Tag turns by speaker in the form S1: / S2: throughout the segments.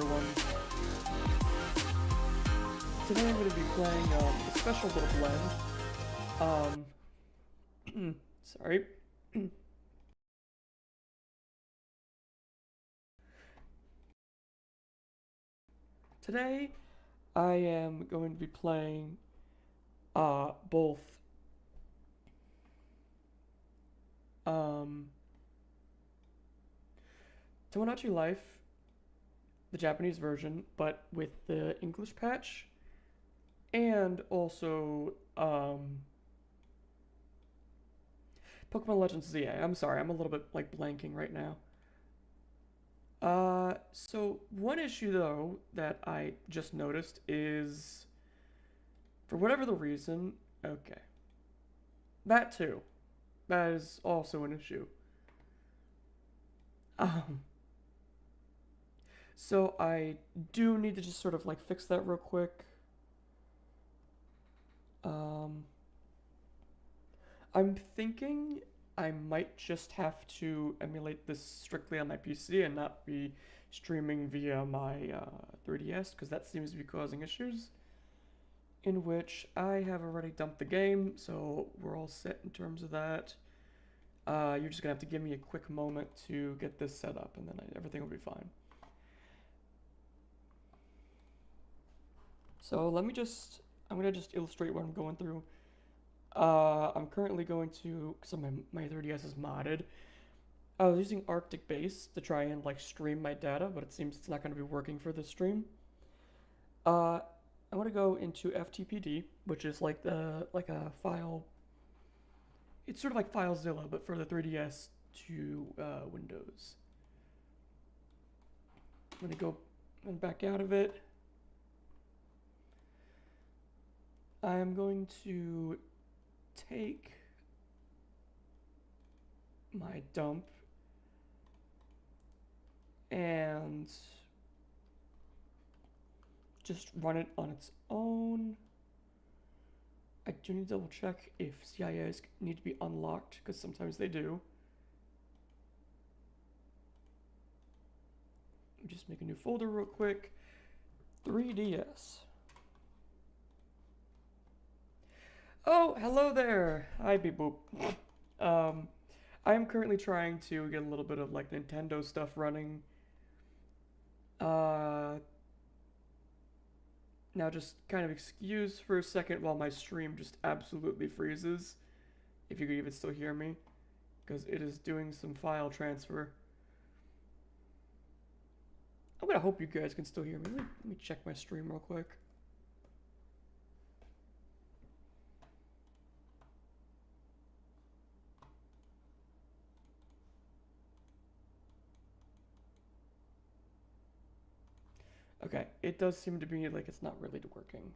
S1: everyone. Today I'm going to be playing a special little blend. Sorry. Today I am going to be playing both um, Tomodachi Life, the Japanese version, but with the English patch, and also Pokemon Legends ZA. I'm sorry, I'm a little bit like blanking right now. So one issue though that I just noticed is, for whatever the reason, okay, that too, that is also an issue. Um, so I do need to just sort of like fix that real quick. Um, I'm thinking I might just have to emulate this strictly on my PC and not be streaming via my 3DS because that seems to be causing issues. In which I have already dumped the game, so we're all set in terms of that. You're just gonna have to give me a quick moment to get this set up, and then everything will be fine. So I'm gonna just illustrate what I'm going through. I'm currently going to, because my 3DS is modded. I was using Arctic Base to try and like stream my data, but it seems it's not going to be working for this stream. I'm gonna go into FTPD, which is like a file. It's sort of like FileZilla, but for the 3DS to Windows. I'm gonna go and back out of it. I'm going to take my dump and just run it on its own. I do need to double check if CIAs need to be unlocked, because sometimes they do. Just make a new folder real quick. 3DS. Oh, hello there. Hi, beep boop. I am currently trying to get a little bit of like Nintendo stuff running. Now just kind of excuse for a second while my stream just absolutely freezes. If you could even still hear me, because it is doing some file transfer. I'm gonna hope you guys can still hear me. Let me check my stream real quick. Okay, it does seem to be like it's not really working.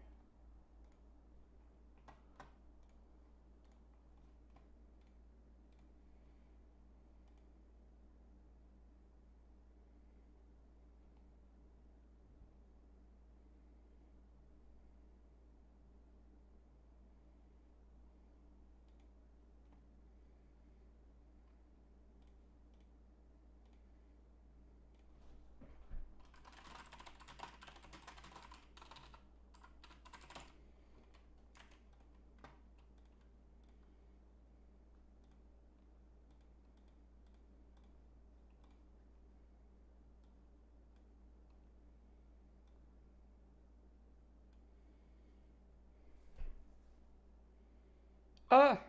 S1: Ah!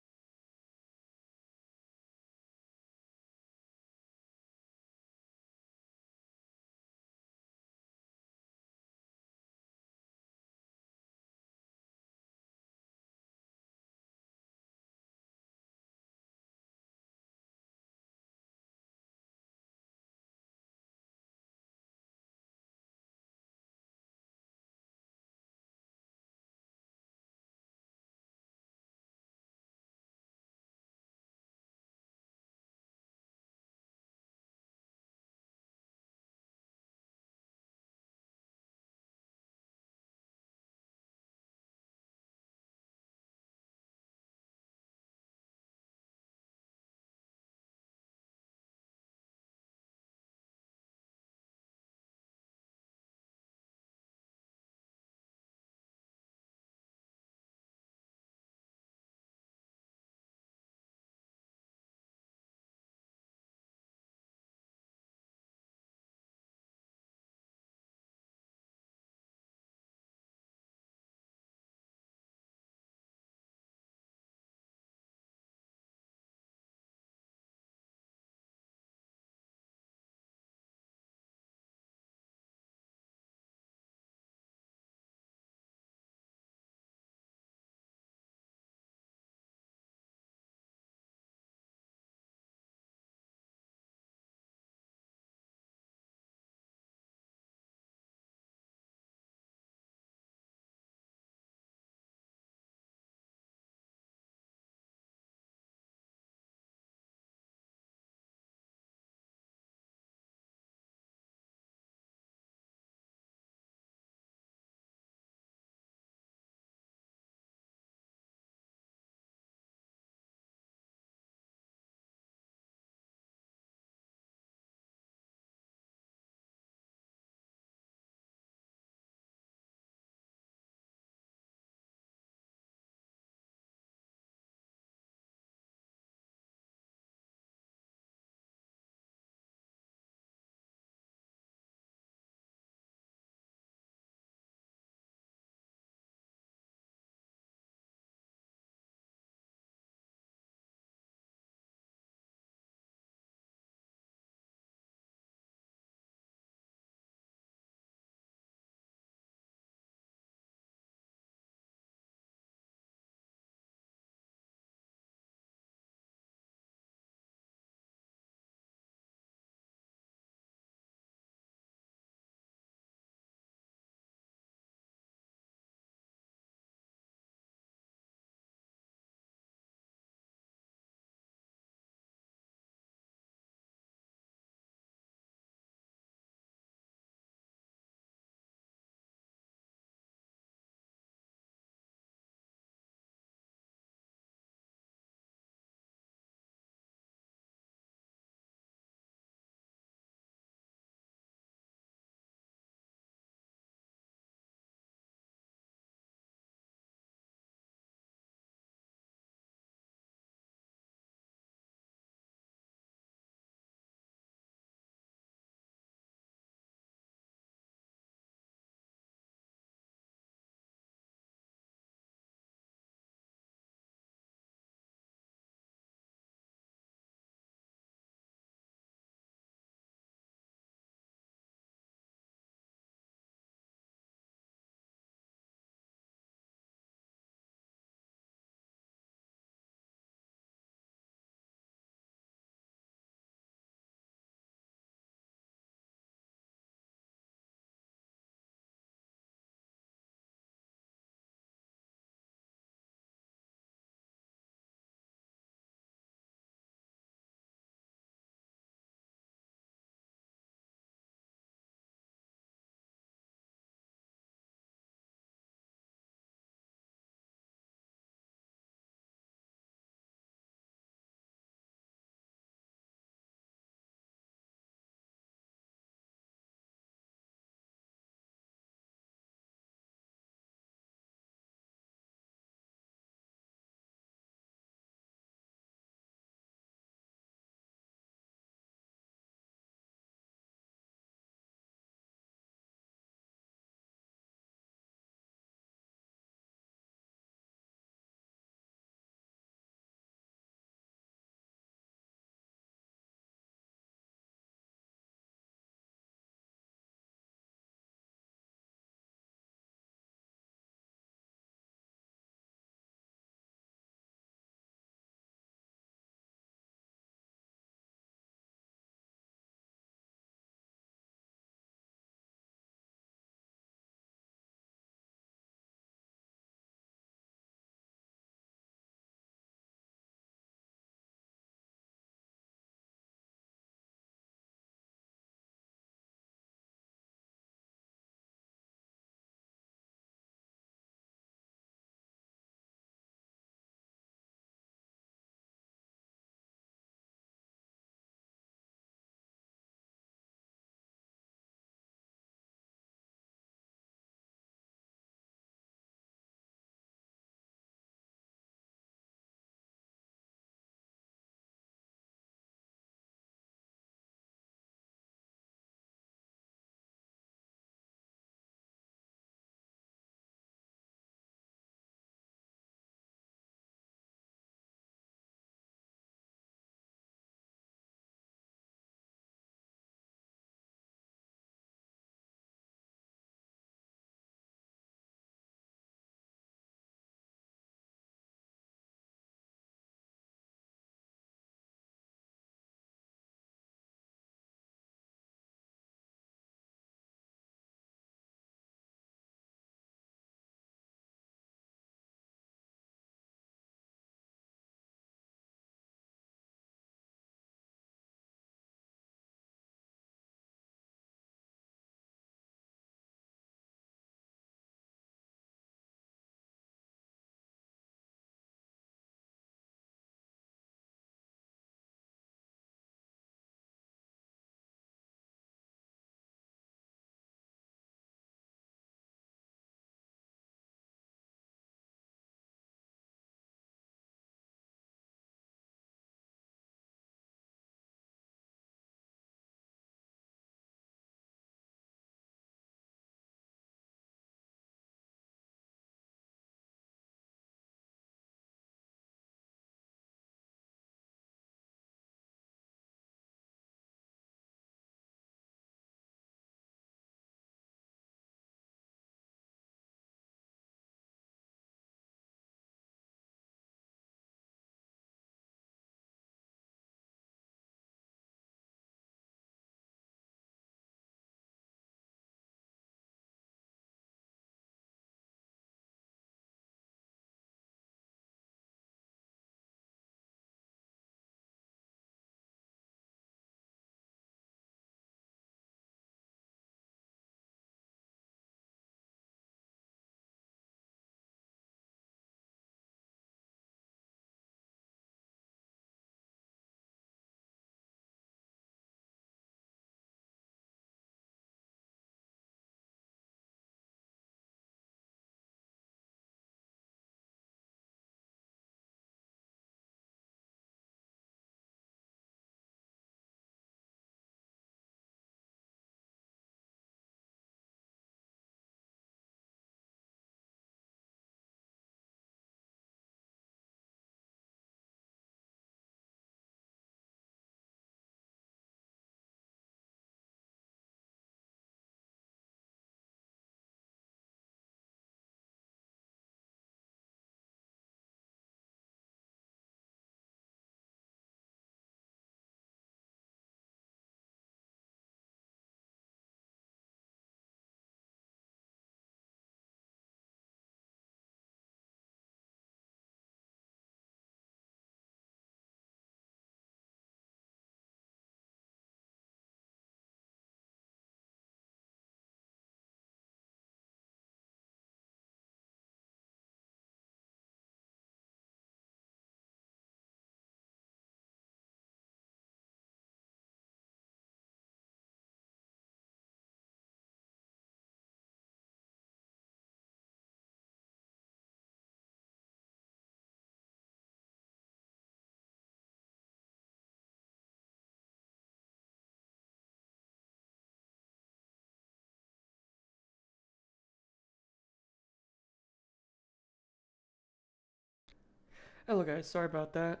S1: Hello guys, sorry about that.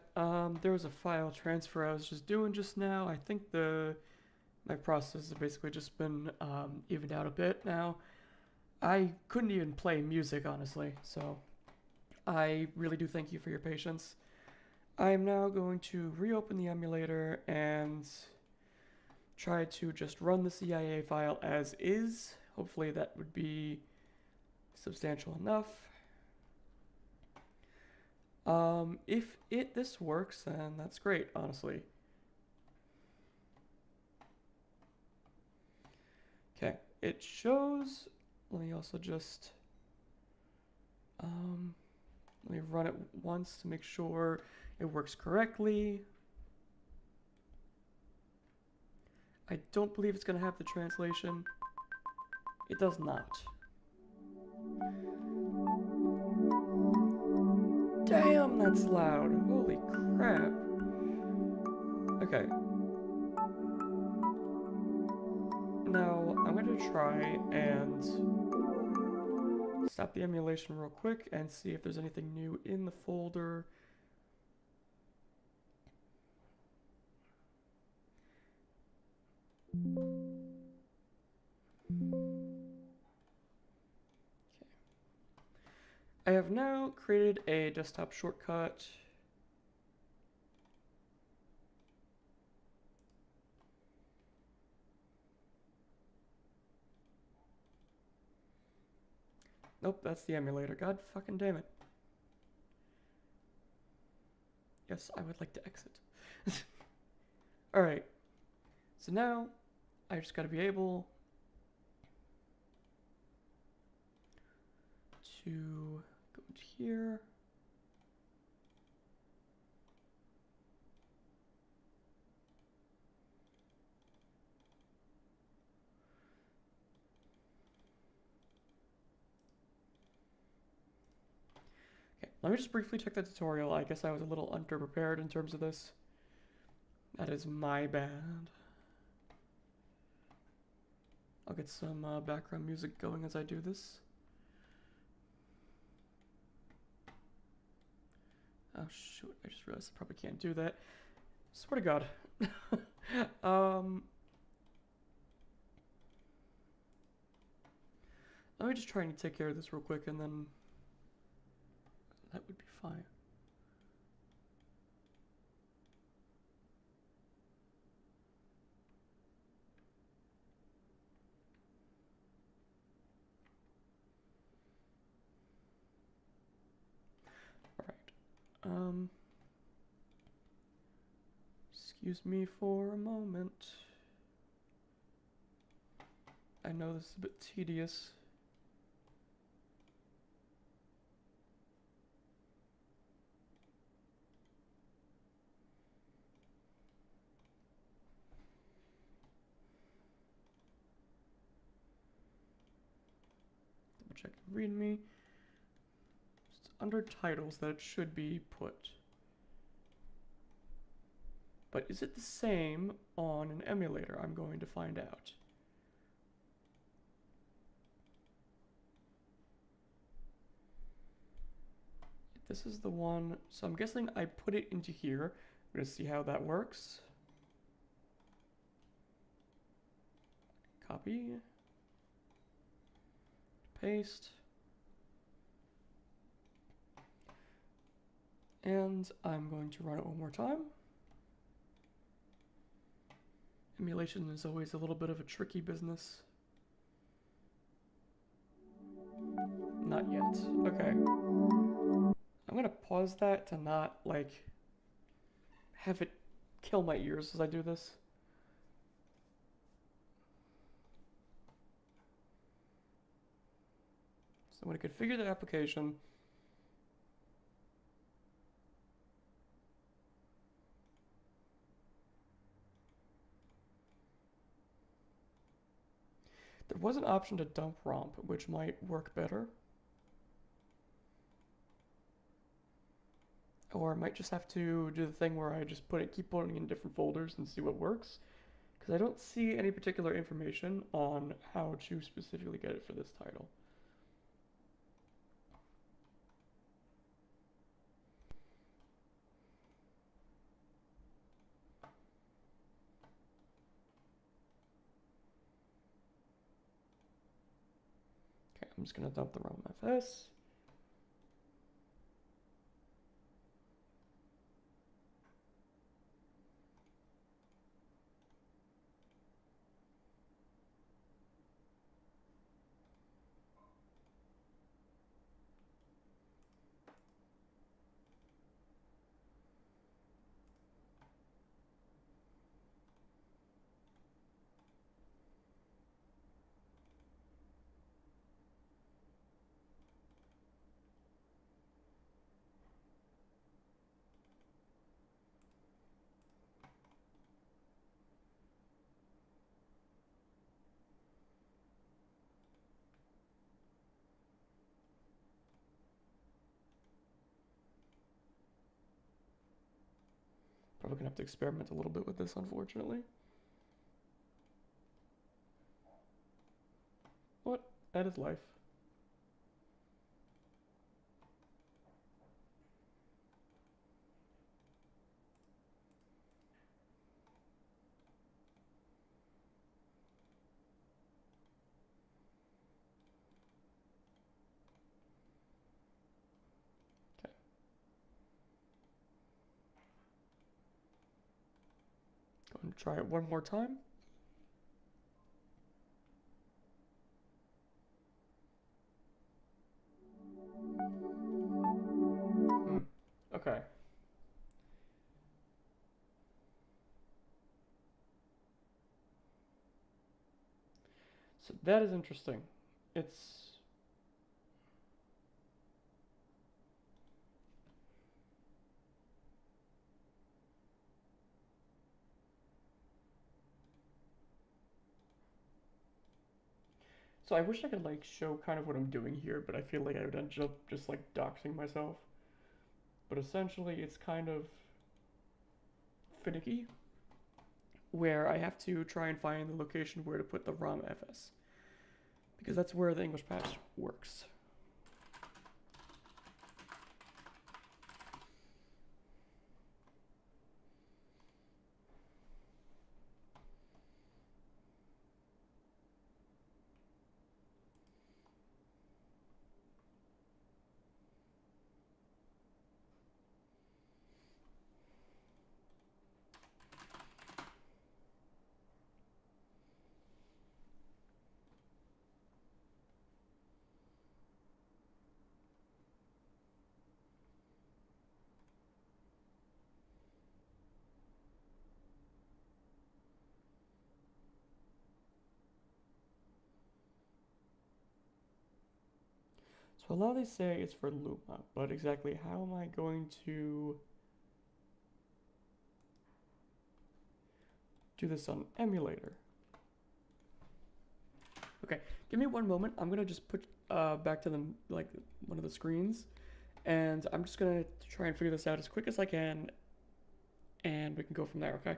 S1: There was a file transfer I was just doing just now. I think my process has basically just been evened out a bit now. I couldn't even play music honestly, so I really do thank you for your patience. I am now going to reopen the emulator and try to just run the CIA file as is. Hopefully that would be substantial enough. If this works, then that's great, honestly. Okay, it shows, let me also just, let me run it once to make sure it works correctly. I don't believe it's gonna have the translation. It does not. Damn, that's loud. Holy crap. Okay. Now, I'm going to try and stop the emulation real quick and see if there's anything new in the folder. I have now created a desktop shortcut. Nope, that's the emulator. God fucking damn it. Yes, I would like to exit. Alright. So now, I just gotta be able to go into here. Okay, let me just briefly check the tutorial. I guess I was a little underprepared in terms of this. That is my bad. I'll get some background music going as I do this. Oh shoot, I just realized I probably can't do that. Swear to God. Let me just try and take care of this real quick and then that would be fine. Alright. Excuse me for a moment. I know this is a bit tedious. Double check README. It's under titles that it should be put. But is it the same on an emulator? I'm going to find out. This is the one, so I'm guessing I put it into here. I'm gonna see how that works. Copy. Paste. And I'm going to run it one more time. Emulation is always a little bit of a tricky business. Not yet. Okay. I'm gonna pause that to not, like, have it kill my ears as I do this. So I'm gonna configure the application. There was an option to dump ROMP, which might work better. Or I might just have to do the thing where I just keep putting in different folders and see what works. Because I don't see any particular information on how to specifically get it for this title. I'm just gonna dump the ROM FS. Probably gonna have to experiment a little bit with this, unfortunately. What? That is life. Okay. Going to try it one more time. Okay. So that is interesting. It's so I wish I could like show kind of what I'm doing here, but I feel like I would end up just like doxing myself. But essentially, it's kind of finicky, where I have to try and find the location where to put the ROM FS, because that's where the English patch works. So a lot of these say it's for Luma, but exactly how am I going to do this on emulator? Okay, give me one moment. I'm gonna just put back to the like one of the screens, and I'm just gonna try and figure this out as quick as I can, and we can go from there. Okay.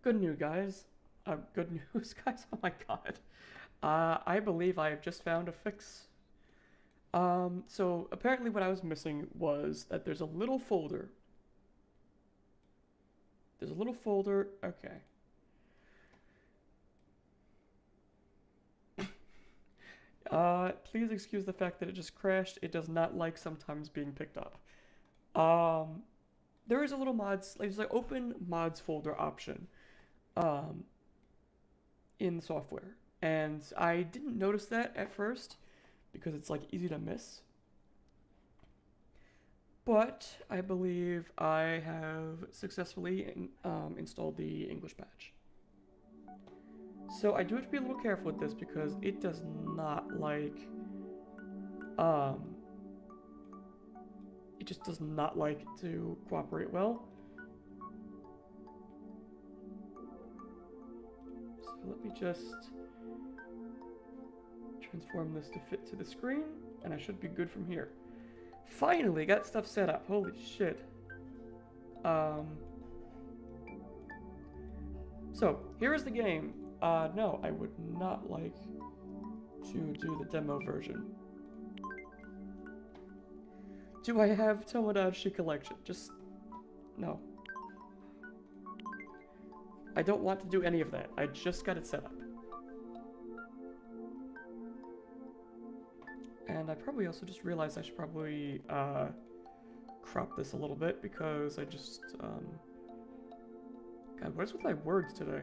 S1: Good news, guys. Good news, guys. Oh my god. I believe I have just found a fix. So apparently what I was missing was that there's a little folder. There's a little folder. Okay. Please excuse the fact that it just crashed. It does not like sometimes being picked up. There is a little mods, like there's like open mods folder option, in the software. And I didn't notice that at first because it's like easy to miss. But I believe I have successfully installed the English patch. So I do have to be a little careful with this because it does not like, it just does not like to cooperate well. So let me just transform this to fit to the screen, and I should be good from here. Finally got stuff set up. Holy shit. So here is the game. No, I would not like to do the demo version. Do I have Tomodachi collection? Just no. I don't want to do any of that. I just got it set up. And I probably also just realized I should probably crop this a little bit because I just God, what is with my words today?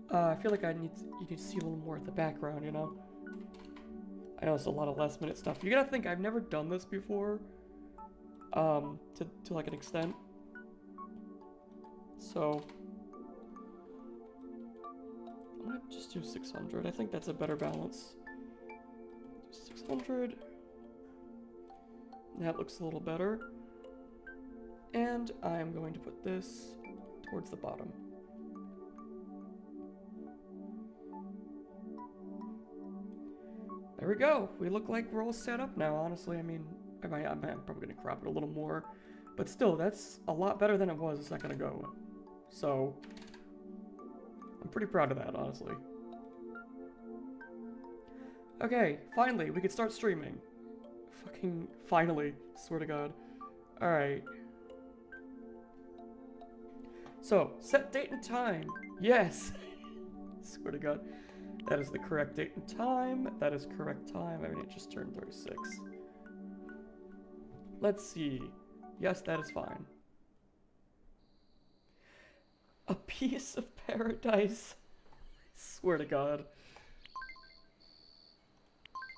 S1: I feel like you need to see a little more of the background, you know? I know it's a lot of last minute stuff. You gotta think, I've never done this before, to like an extent. So, I'm gonna just do 600. I think that's a better balance. 600. That looks a little better. And I'm going to put this towards the bottom. There we go. We look like we're all set up now, honestly. I mean, I'm probably going to crop it a little more. But still, that's a lot better than it was a second ago. So, I'm pretty proud of that, honestly. Okay, finally, we can start streaming. Fucking finally, swear to God. Alright. So, set date and time. Yes! Swear to God. That is the correct date and time. That is correct time. I mean, it just turned 36. Let's see. Yes, that is fine. A piece of paradise. Swear to God.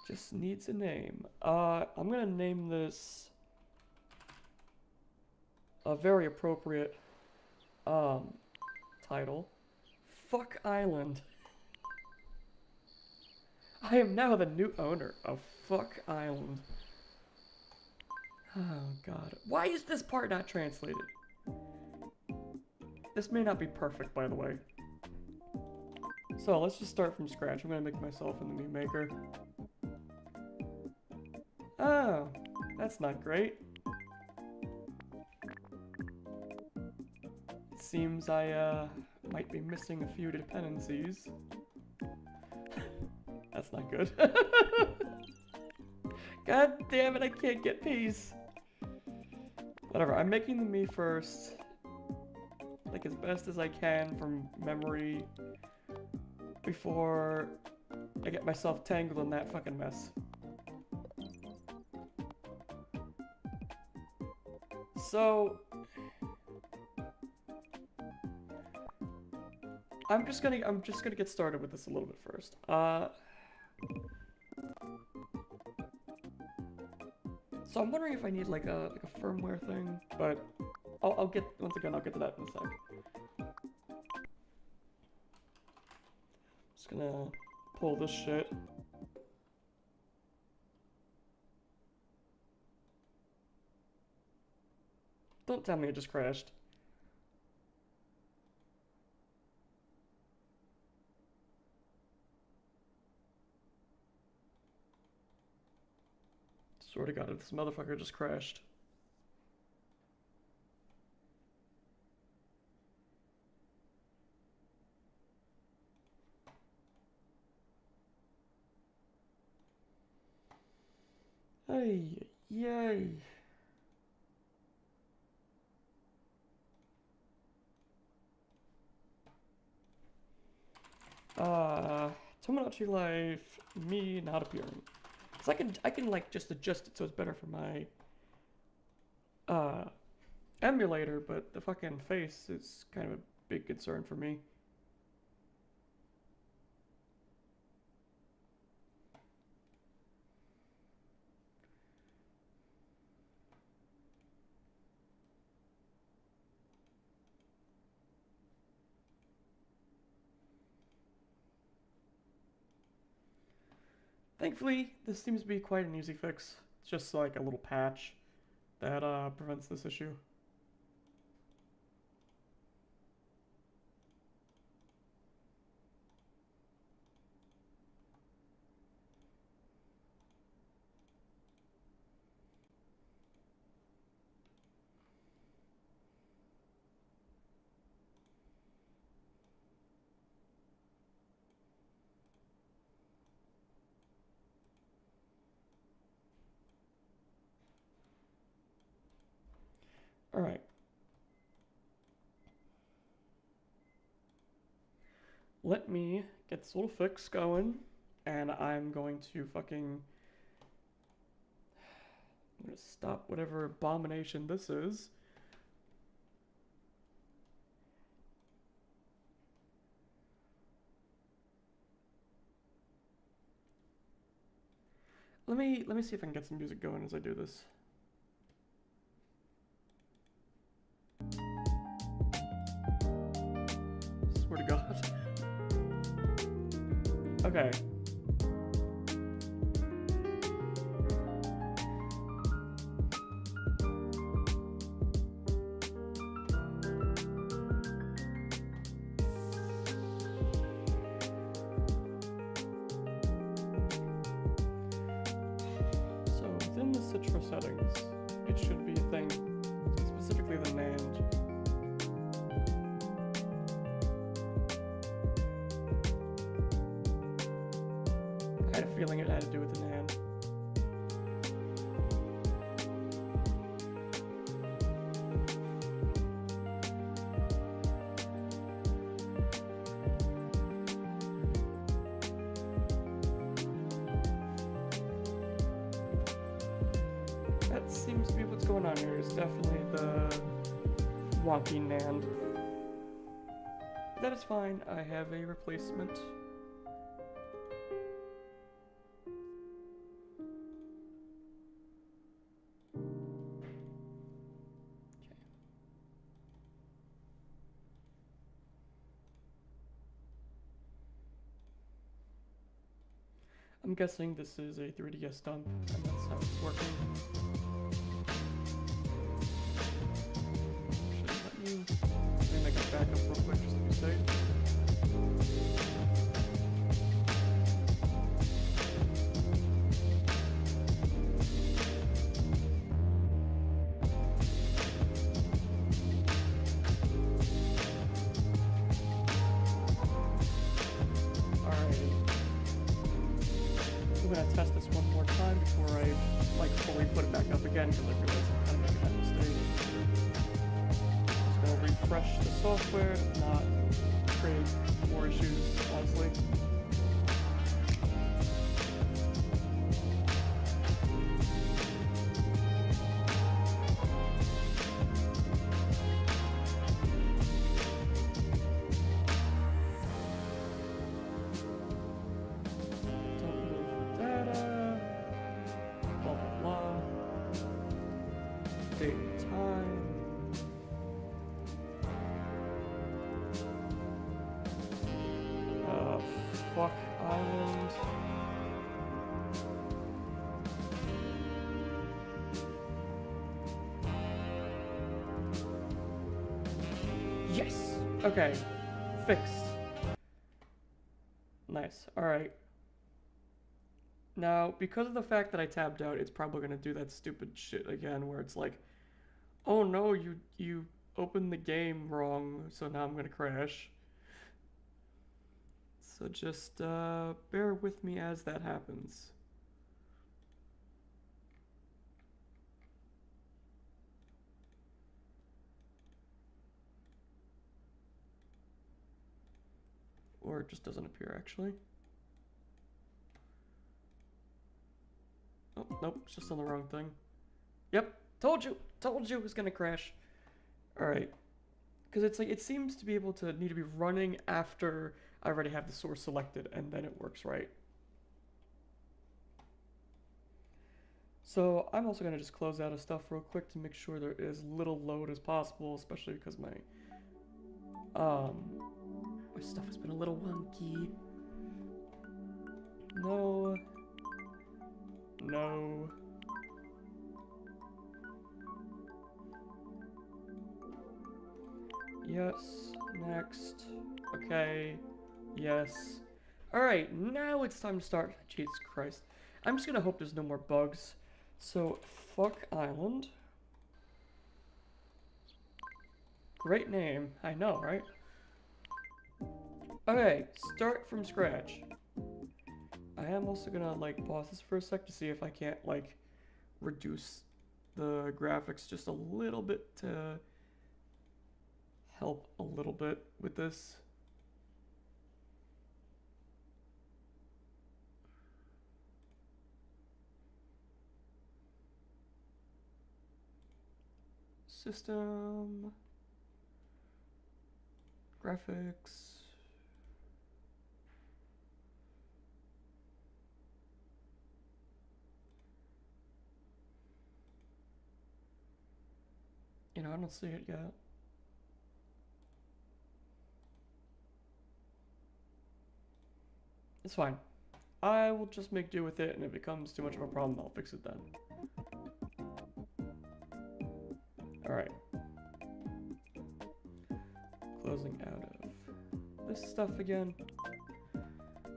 S1: Just needs a name. I'm gonna name this a very appropriate title. Fuck Island. I am now the new owner of Fuck Island. Oh God. Why is this part not translated? This may not be perfect, by the way. So let's just start from scratch. I'm gonna make myself in the new maker. Oh, that's not great. It seems I might be missing a few dependencies. That's not good. God damn it, I can't get peace. Whatever, I'm making the me first. Like as best as I can from memory. Before I get myself tangled in that fucking mess. So I'm just gonna get started with this a little bit first. So I'm wondering if I need like a firmware thing, but I'll get once again I'll get to that in a sec. Just gonna pull this shit. Don't tell me it just crashed. Swear to God, if this motherfucker just crashed. Hey, yay. Tomodachi Life, me not appearing. Cause I can like just adjust it so it's better for my uh emulator, but the fucking face is kind of a big concern for me. Thankfully, this seems to be quite an easy fix. It's just like a little patch that prevents this issue. Alright. Let me get this little fix going, and I'm going to fucking... I'm gonna stop whatever abomination this is. Let me see if I can get some music going as I do this. Swear to God. Okay. So within the Citra settings, it should be a thing, specifically the NAND. I had a feeling it had to do with the NAND. That seems to be what's going on here. Is definitely the wonky NAND. That is fine. I have a replacement. I'm guessing this is a 3DS dump, and that's how it's working. Let me make a backup real quick just to be safe. I'm gonna test this one more time before I like fully put it back up again, because I realized I'm kind of making that mistake. Just gonna refresh the software to not create more issues, honestly. Date and time. Fuck Island. Yes! Okay. Fixed. Nice. Alright. Now, because of the fact that I tabbed out, it's probably gonna do that stupid shit again where it's like, oh no, you opened the game wrong, so now I'm gonna crash. So just bear with me as that happens. Or it just doesn't appear, actually. Oh, nope, it's just on the wrong thing. Yep, told you it was gonna crash. Alright. Because it's like, it seems to be able to need to be running after I already have the source selected, and then it works right. So I'm also gonna just close out of stuff real quick to make sure there is little load as possible, especially because my stuff has been a little wonky. No. No. Yes. Next. Okay. Yes. Alright, now it's time to start. Jesus Christ. I'm just gonna hope there's no more bugs. So, fuck Island. Great name. I know, right? Okay, start from scratch. I am also gonna, like, pause this for a sec to see if I can't, like, reduce the graphics just a little bit to help a little bit with this. System. Graphics. You know, I don't see it yet. It's fine. I will just make do with it, and if it becomes too much of a problem, I'll fix it then. Alright. Closing out of this stuff again.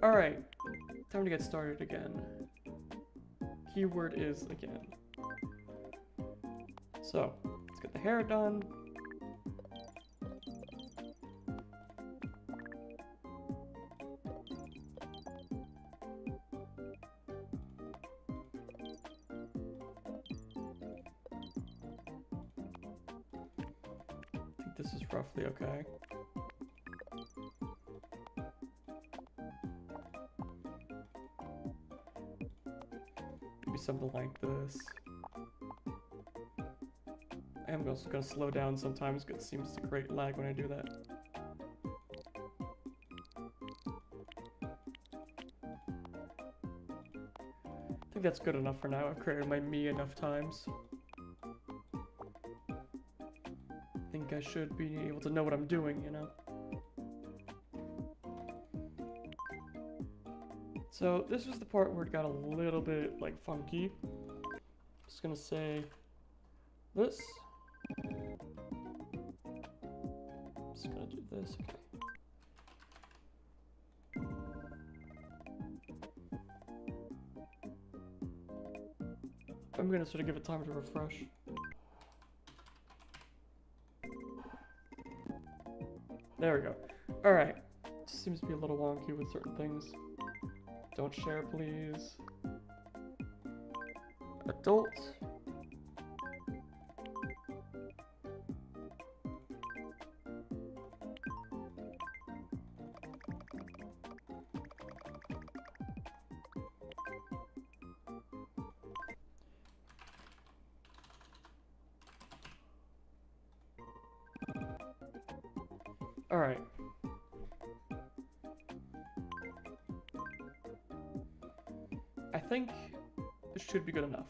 S1: Alright. Time to get started again. Keyword is again. So, let's get the hair done. I think this is roughly okay. Maybe something like this. I am also going to slow down sometimes because it seems to create lag when I do that. I think that's good enough for now. I've created my me enough times. I think I should be able to know what I'm doing, you know? So this was the part where it got a little bit, like, funky. Just gonna say this. Just gonna do this, okay. I'm gonna sort of give it time to refresh. There we go. Alright. Seems to be a little wonky with certain things. Don't share, please. Adult. Alright. I think this should be good enough.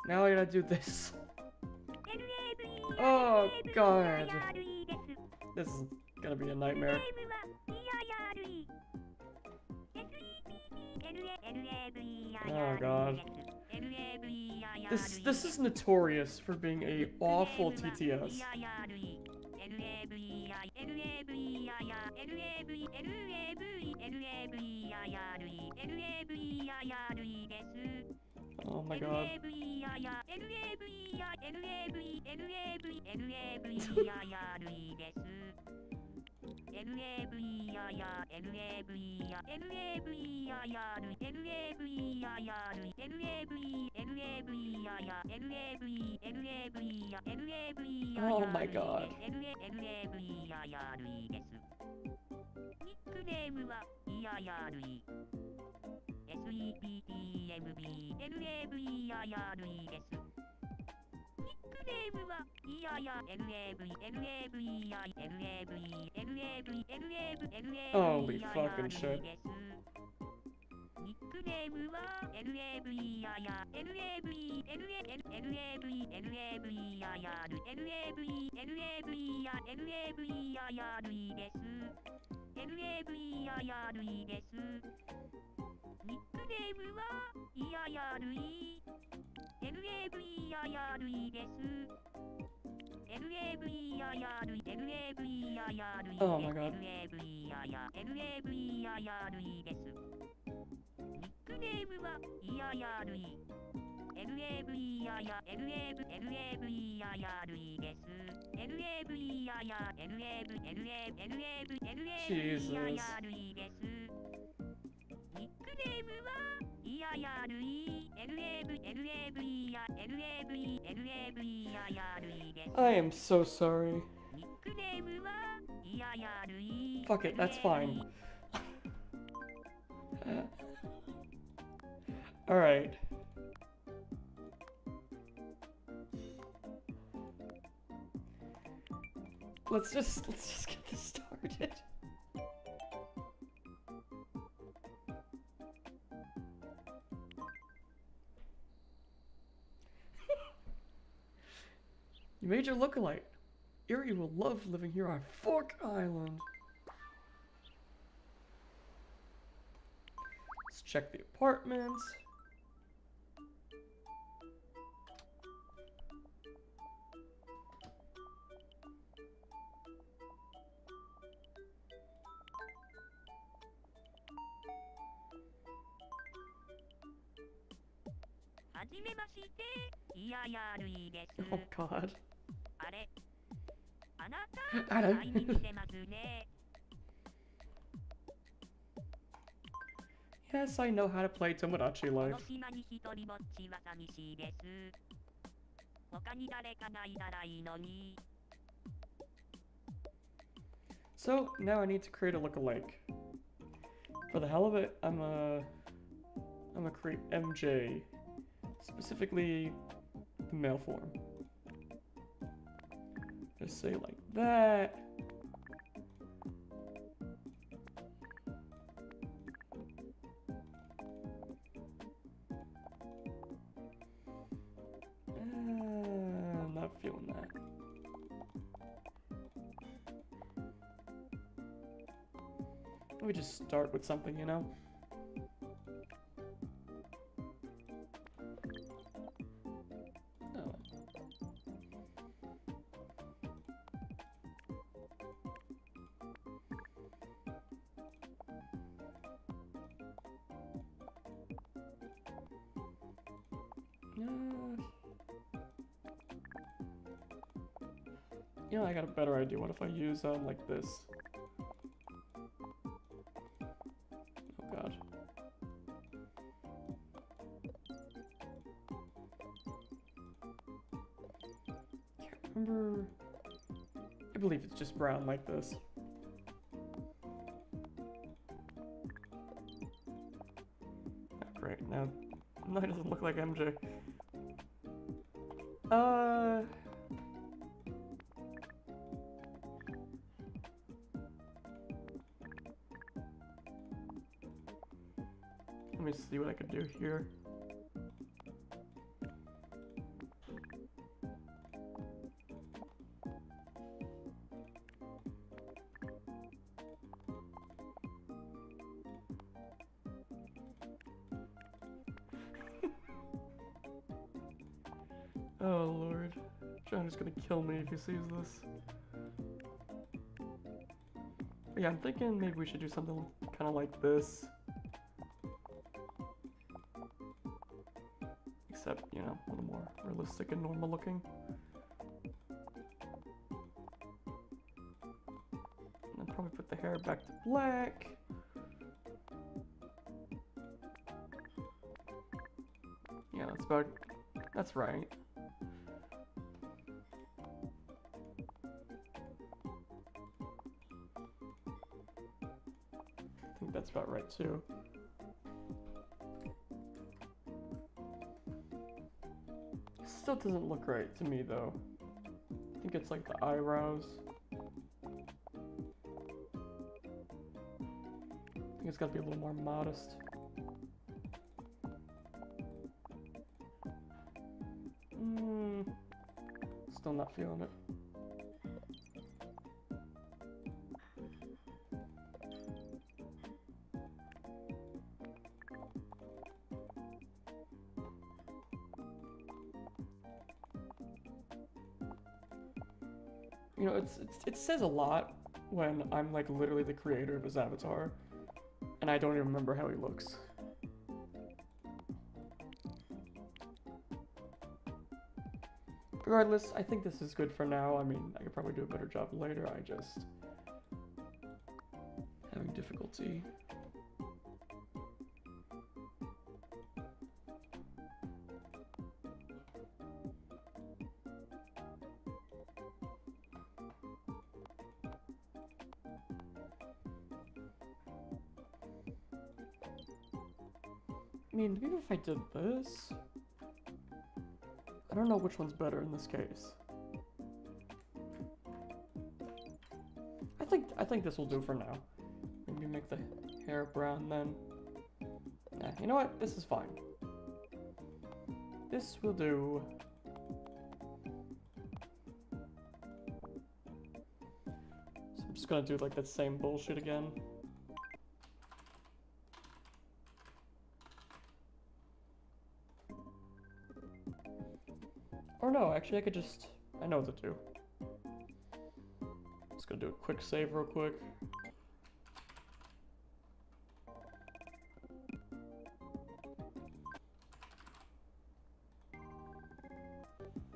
S1: Now I gotta do this. Oh god. This is gonna be a nightmare. Oh god. This is notorious for being a awful TTS. Oh my god. Oh my god. Holy fucking shit. Oh my god. Jesus. I am so sorry. Fuck it, that's fine. Alright. Let's just get this started. You made your lookalike. Erie will love living here on Fork Island. Let's check the apartments. Oh god. Yes, I know how to play Tomodachi Life. So now I need to create a lookalike. For the hell of it, I'm gonna create MJ, specifically the male form. Just say like that. I'm not feeling that. Let me just start with something, you know? Oh. You know, I got a better idea. What if I use like this? Oh god. Can't remember. I believe it's just brown like this. Oh, great. Now it doesn't look like MJ. Let me see what I can do here. Oh lord. John is gonna kill me if he sees this. But yeah, I'm thinking maybe we should do something kind of like this. Except, you know, a little more realistic and normal looking. And then probably put the hair back to black. Yeah, that's right. think that's about right too. Still doesn't look right to me though. I think it's like the eyebrows. I think it's gotta be a little more modest. Still not feeling it. You know, it says a lot when I'm like literally the creator of his avatar, and I don't even remember how he looks. Regardless, I think this is good for now. I mean, I could probably do a better job later. I just having difficulty. I mean, even if I did this, I don't know which one's better in this case. I think this will do for now. Maybe make the hair brown then. Nah, you know what? This is fine. This will do. So I'm just gonna do like that same bullshit again. Or no, actually I could just, I know what to do. Just gonna do a quick save real quick.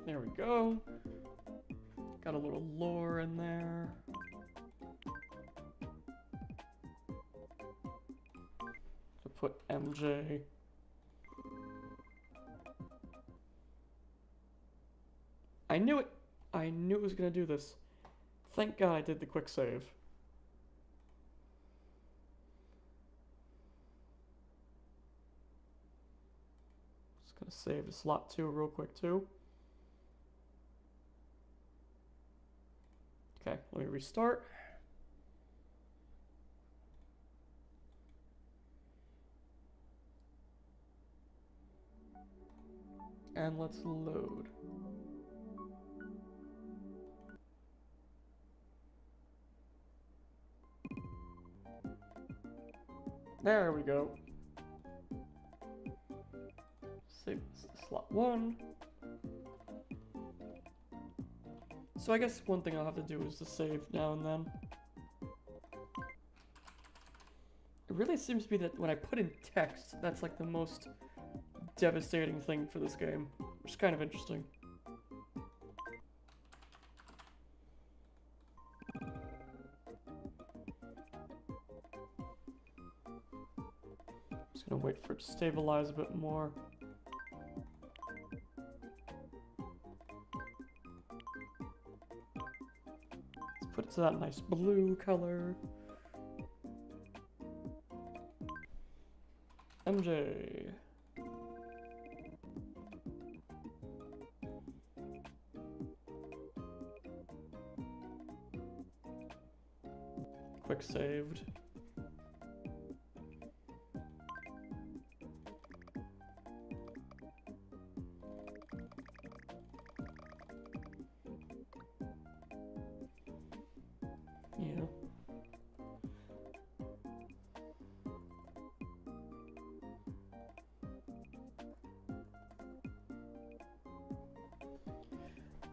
S1: There we go. Got a little lore in there. To put MJ. I knew it! I knew it was gonna do this. Thank God I did the quick save. Just gonna save the slot 2 real quick too. Okay, let me restart. And let's load. There we go. Save slot 1. So I guess one thing I'll have to do is to save now and then. It really seems to be that when I put in text, that's like the most devastating thing for this game, which is kind of interesting. Just gonna wait for it to stabilize a bit more. Let's put it to that nice blue color. MJ. Quick saved. Yeah.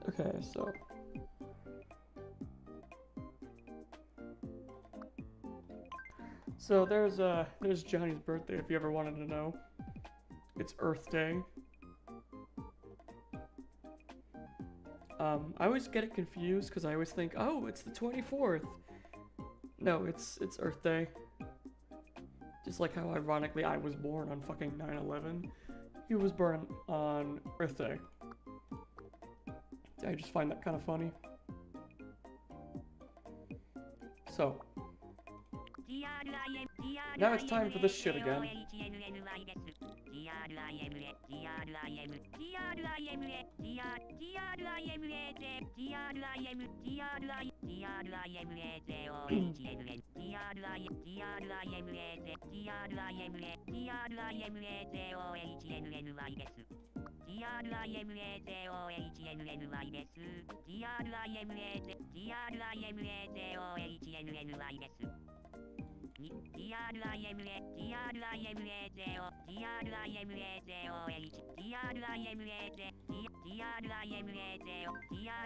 S1: Okay, so there's Johnny's birthday if you ever wanted to know. It's Earth Day. I always get it confused because I always think, oh, it's the 24th. No, it's Earth Day. Just like how ironically I was born on fucking 9/11. He was born on Earth Day. I just find that kind of funny. So. Now it's time for this shit again.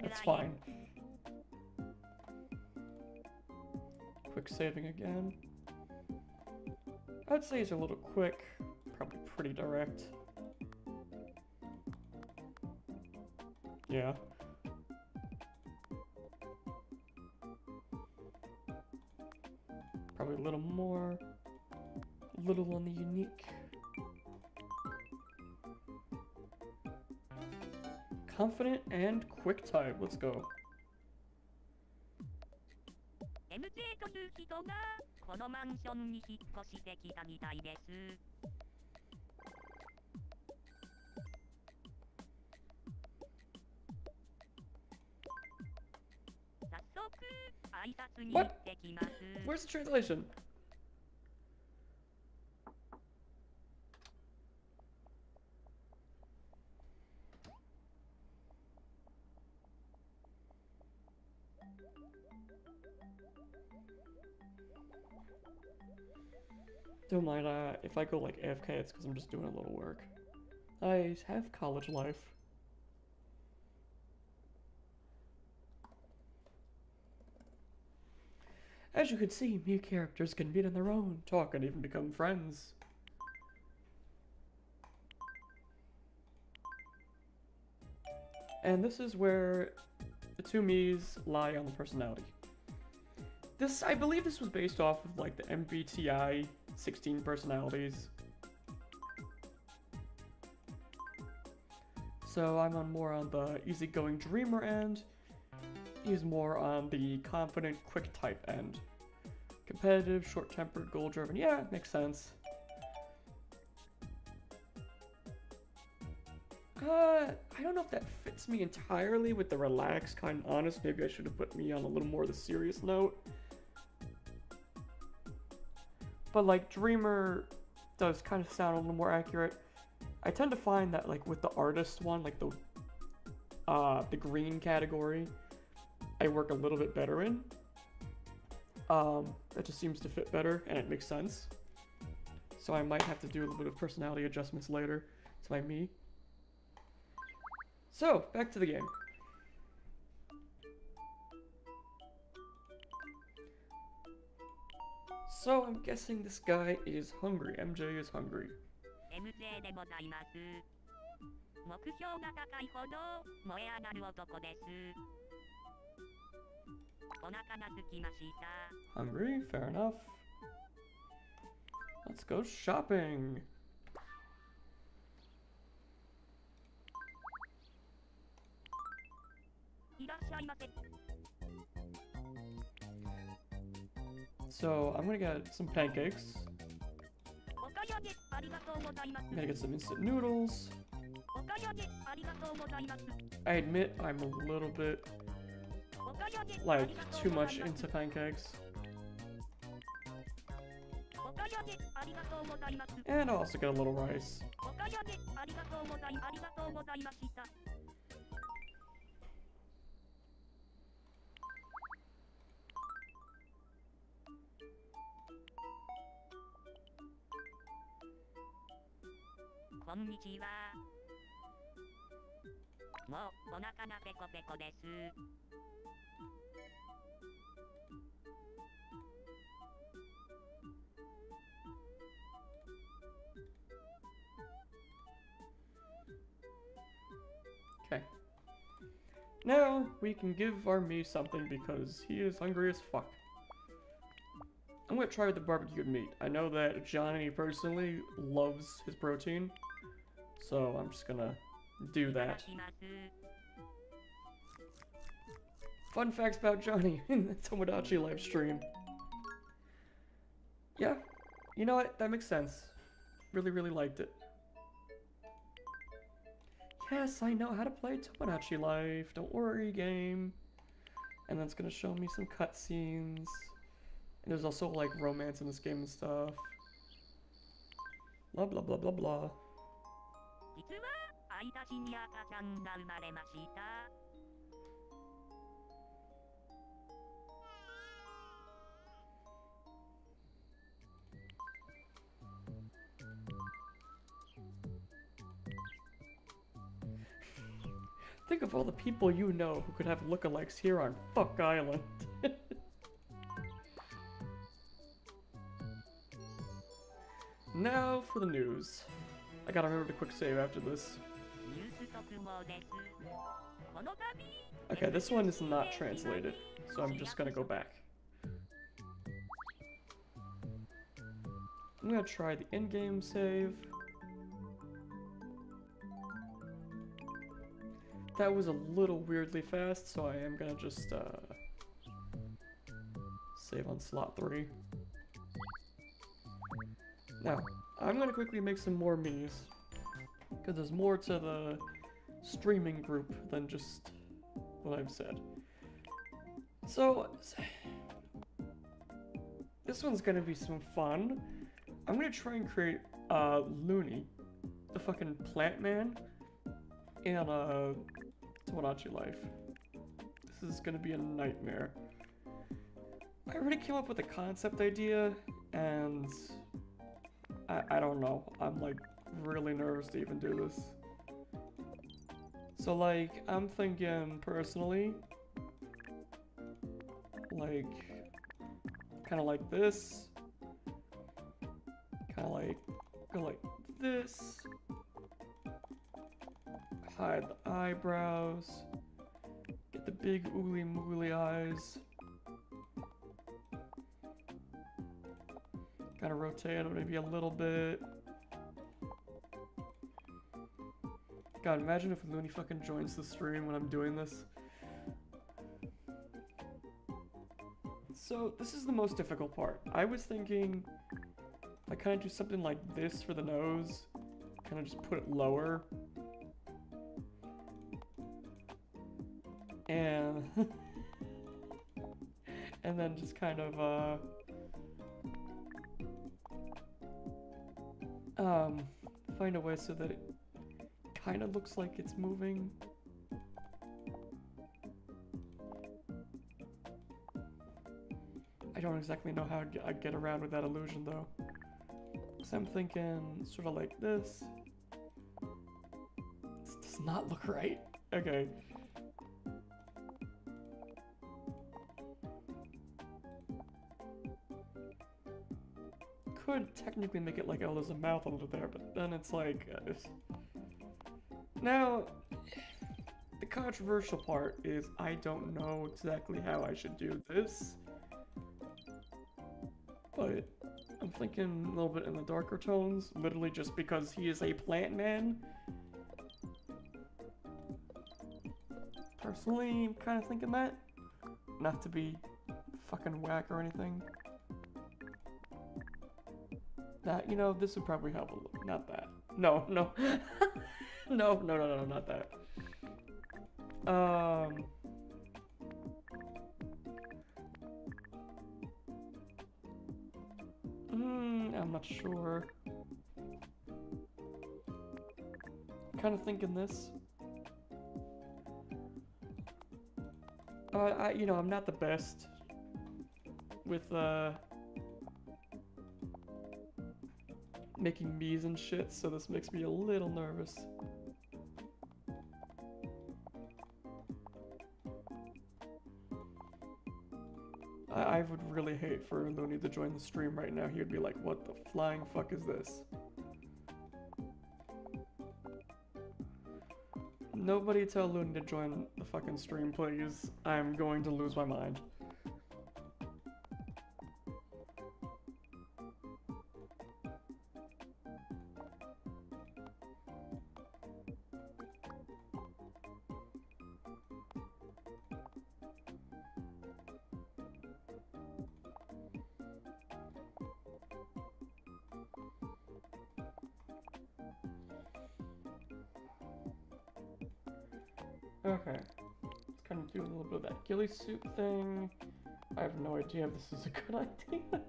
S1: That's fine. Quick saving again. I'd say it's a little quick, probably pretty direct. Yeah. Probably a little more, a little on the unique. Confident and quick type, let's go. What? Where's the translation? Don't mind, if I go like AFK, it's because I'm just doing a little work. I have college life. As you can see, new characters can meet on their own, talk, and even become friends. And this is where the two me's lie on the personality. I believe this was based off of like the MBTI 16 personalities. So I'm more on the easygoing dreamer end. He's more on the confident, quick type end. Competitive, short-tempered, goal-driven. Yeah, makes sense. I don't know if that fits me entirely with the relaxed, kind of honest. Maybe I should have put me on a little more of the serious note. But like dreamer does kind of sound a little more accurate. I tend to find that like with the artist one, like the green category, I work a little bit better in. That just seems to fit better and it makes sense. So I might have to do a little bit of personality adjustments later to my me. So, back to the game. So, I'm guessing this guy is hungry. MJ is hungry. Hungry? Fair enough. Let's go shopping. So, I'm gonna get some pancakes. I'm gonna get some instant noodles. I admit I'm a little bit, like, too much into pancakes. And I'll also get a little rice. Okay. Now we can give our me something because he is hungry as fuck. I'm gonna try the barbecued meat. I know that Johnny personally loves his protein, so I'm just gonna do that. Fun facts about Johnny in the Tomodachi live stream. Yeah, You know what? That makes sense. Really, really liked it. Yes, I know how to play Tomodachi Life. Don't worry, game. And then it's gonna show me some cutscenes. And there's also like romance in this game and stuff. Blah blah blah blah blah. Think of all the people you know who could have lookalikes here on Fuck Island. Now for the news. I gotta remember to quick save after this. Okay, this one is not translated, so I'm just gonna go back. I'm gonna try the in-game save. That was a little weirdly fast, so I am gonna just save on slot 3. Now, I'm gonna quickly make some more Miis, because there's more to the streaming group than just what I've said. So, this one's gonna be some fun. I'm gonna try and create Looney, the fucking plant man, in Tomodachi Life. This is gonna be a nightmare. I already came up with a concept idea, and I don't know. I'm like really nervous to even do this. So like, I'm thinking personally, like, kind of like this, kind of like, go like this, hide the eyebrows, get the big oogly moogly eyes, kind of rotate it maybe a little bit. God, imagine if Looney fucking joins the stream when I'm doing this. So, this is the most difficult part. I was thinking I kind of do something like this for the nose, kind of just put it lower. And and then just kind of find a way so that it kind of looks like it's moving. I don't exactly know how I'd get around with that illusion though. So I'm thinking sort of like this. This does not look right. Okay. Could technically make it like, oh, there's a mouth under there, but then it's like... Now, the controversial part is I don't know exactly how I should do this. But I'm thinking a little bit in the darker tones, literally just because he is a plant man. Personally, I'm kind of thinking that. Not to be fucking whack or anything. That, you know, this would probably help a little. Not that. No, no. No, not that. I'm not sure. Kind of thinking this. You know, I'm not the best with, making Miis and shit, so this makes me a little nervous. I would really hate for Looney to join the stream right now. He would be like, what the flying fuck is this? Nobody tell Looney to join the fucking stream, please. I'm going to lose my mind. Okay. Let's kind of do a little bit of that ghillie suit thing. I have no idea if this is a good idea.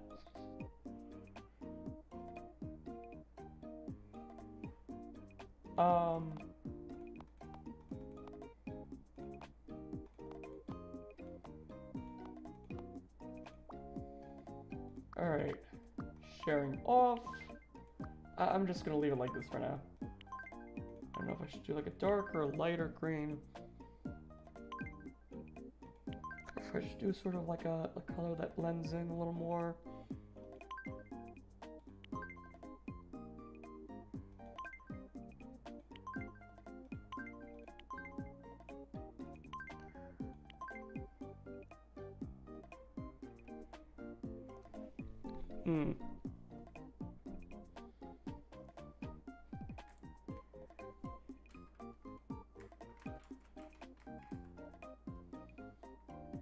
S1: Alright. Sharing off. I'm just gonna leave it like this for now. I don't know if I should do like a dark or a lighter green. If I should do sort of like a color that blends in a little more.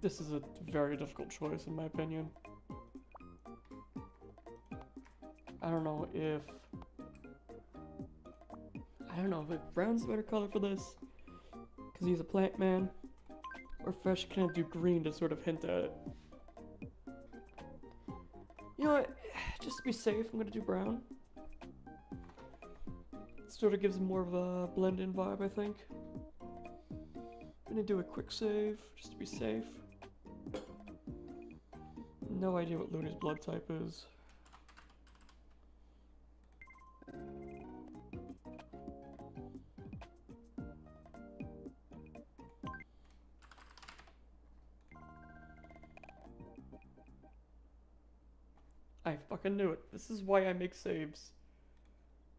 S1: This is a very difficult choice in my opinion. I don't know if brown's a better color for this, because he's a plant man, or if I should kind of do green to sort of hint at it. You know what, just to be safe, I'm gonna do brown. It sort of gives him more of a blend-in vibe, I think. I'm gonna do a quick save, just to be safe. No idea what Looney's blood type is. I fucking knew it. This is why I make saves.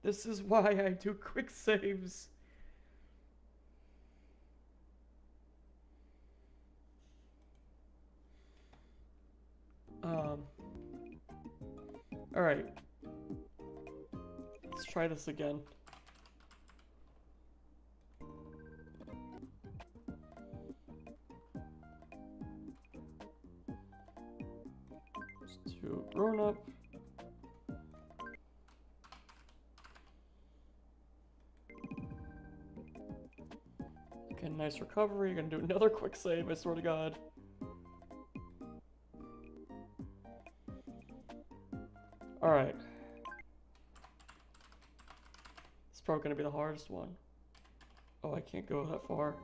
S1: This is why I do quick saves. Alright. Let's try this again. Let's do grown up. Okay, nice recovery. Gonna do another quick save, I swear to God. Alright. It's probably gonna be the hardest one. Oh, I can't go that far.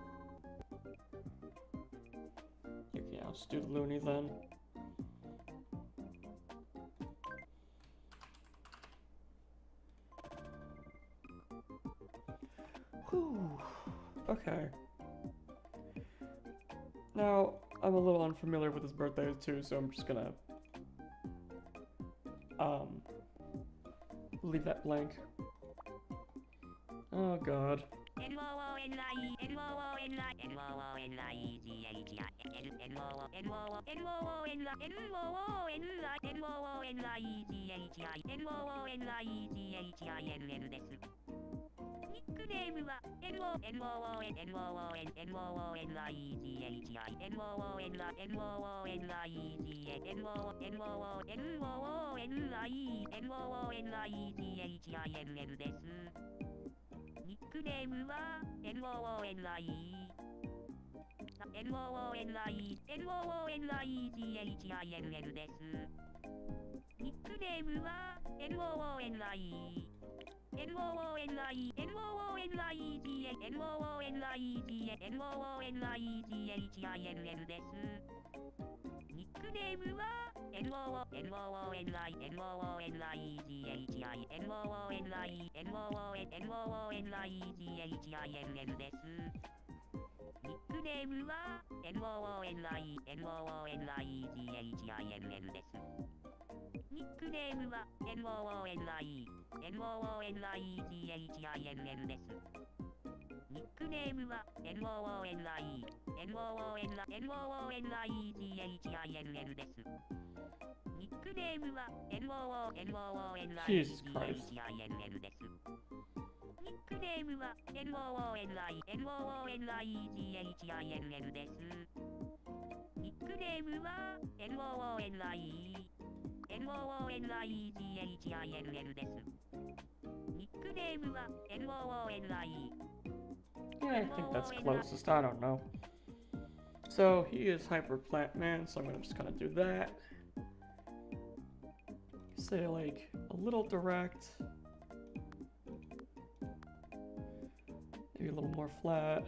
S1: Okay, I'll just do the Looney then. Whew. Okay. Now, I'm a little unfamiliar with his birthday too, so I'm just gonna leave that blank. Oh god. Jesus Christ. Yeah, I think that's closest. I don't know. So he is Hyper Plant Man, so I'm gonna just kind of do that. Say like a little direct. Maybe a little more flat.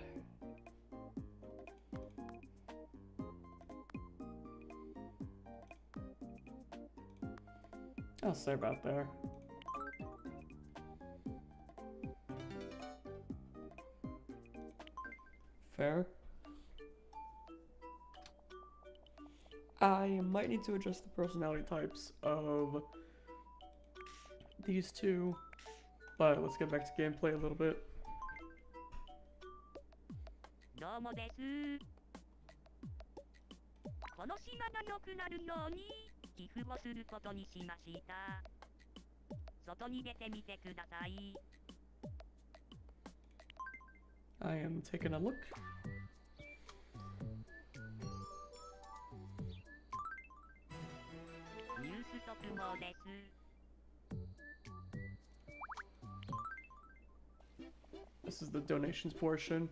S1: I'll say about there. Fair. I might need to adjust the personality types of these two, but let's get back to gameplay a little bit. I am taking a look. This is the donations portion.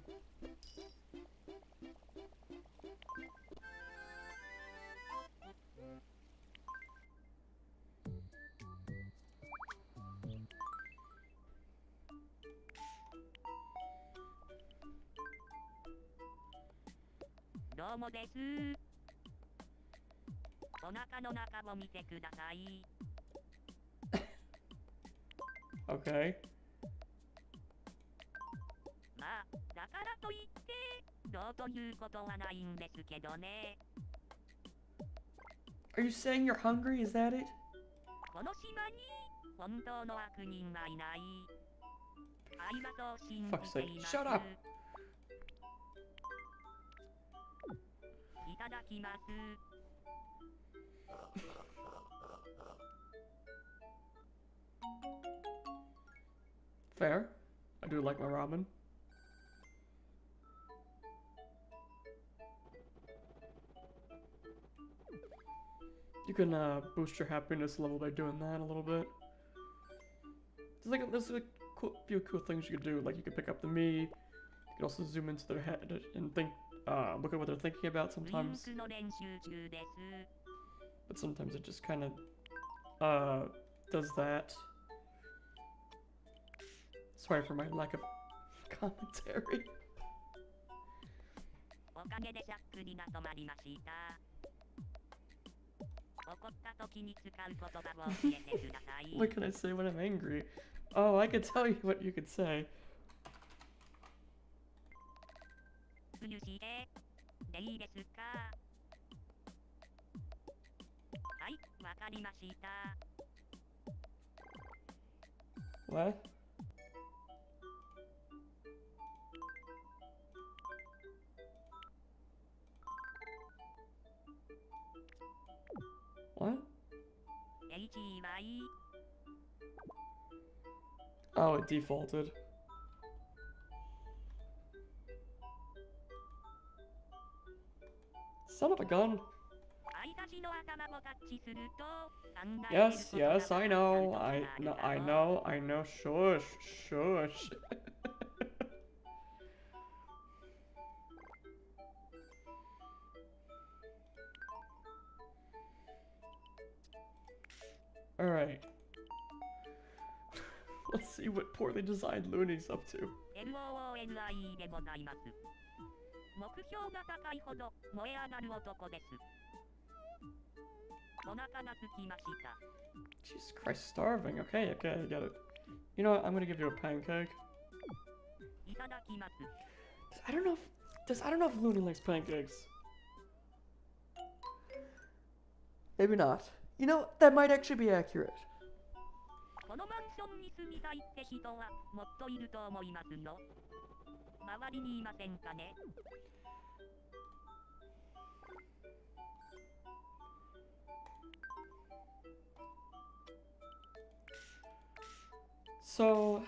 S1: Okay. Are you saying you're hungry? Is that it? Fuck's sake. Shut up! Fair. I do like my ramen. You can boost your happiness level by doing that a little bit. There's a few cool things you could do. Like you could pick up the me. You could also zoom into their head and think, look at what they're thinking about sometimes. But sometimes it just kind of does that. Sorry for my lack of commentary. What can I say when I'm angry? Oh, I could tell you what you could say. What? What? Oh, it defaulted. Son of a gun. Yes, yes, I know. I know. Shush, shush. Alright. Let's see what poorly designed Looney's up to. Jesus Christ, starving. Okay, I get it. You know what? I'm gonna give you a pancake. I don't know if Looney likes pancakes. Maybe not. You know, that might actually be accurate. So,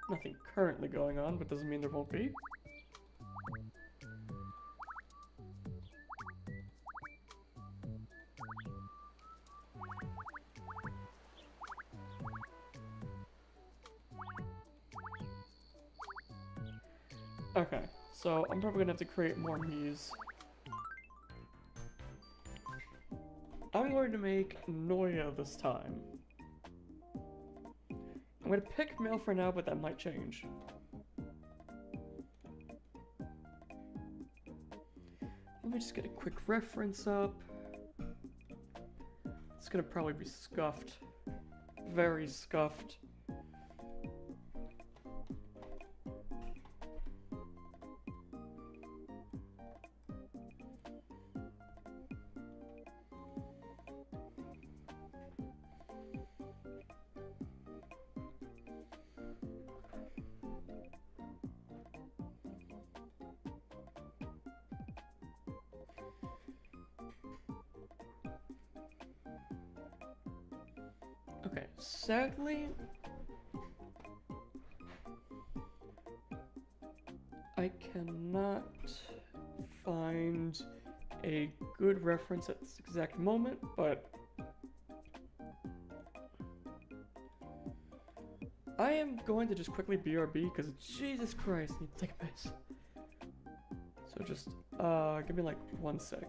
S1: nothing currently going on, but doesn't mean there won't be. Okay, so I'm probably gonna have to create more Miis. I'm going to make Noya this time. I'm gonna pick male for now, but that might change. Let me just get a quick reference up. It's gonna probably be scuffed. Very scuffed. Okay, sadly, I cannot find a good reference at this exact moment, but I am going to just quickly BRB because Jesus Christ, I need to take a piss. So just, give me like 1 sec.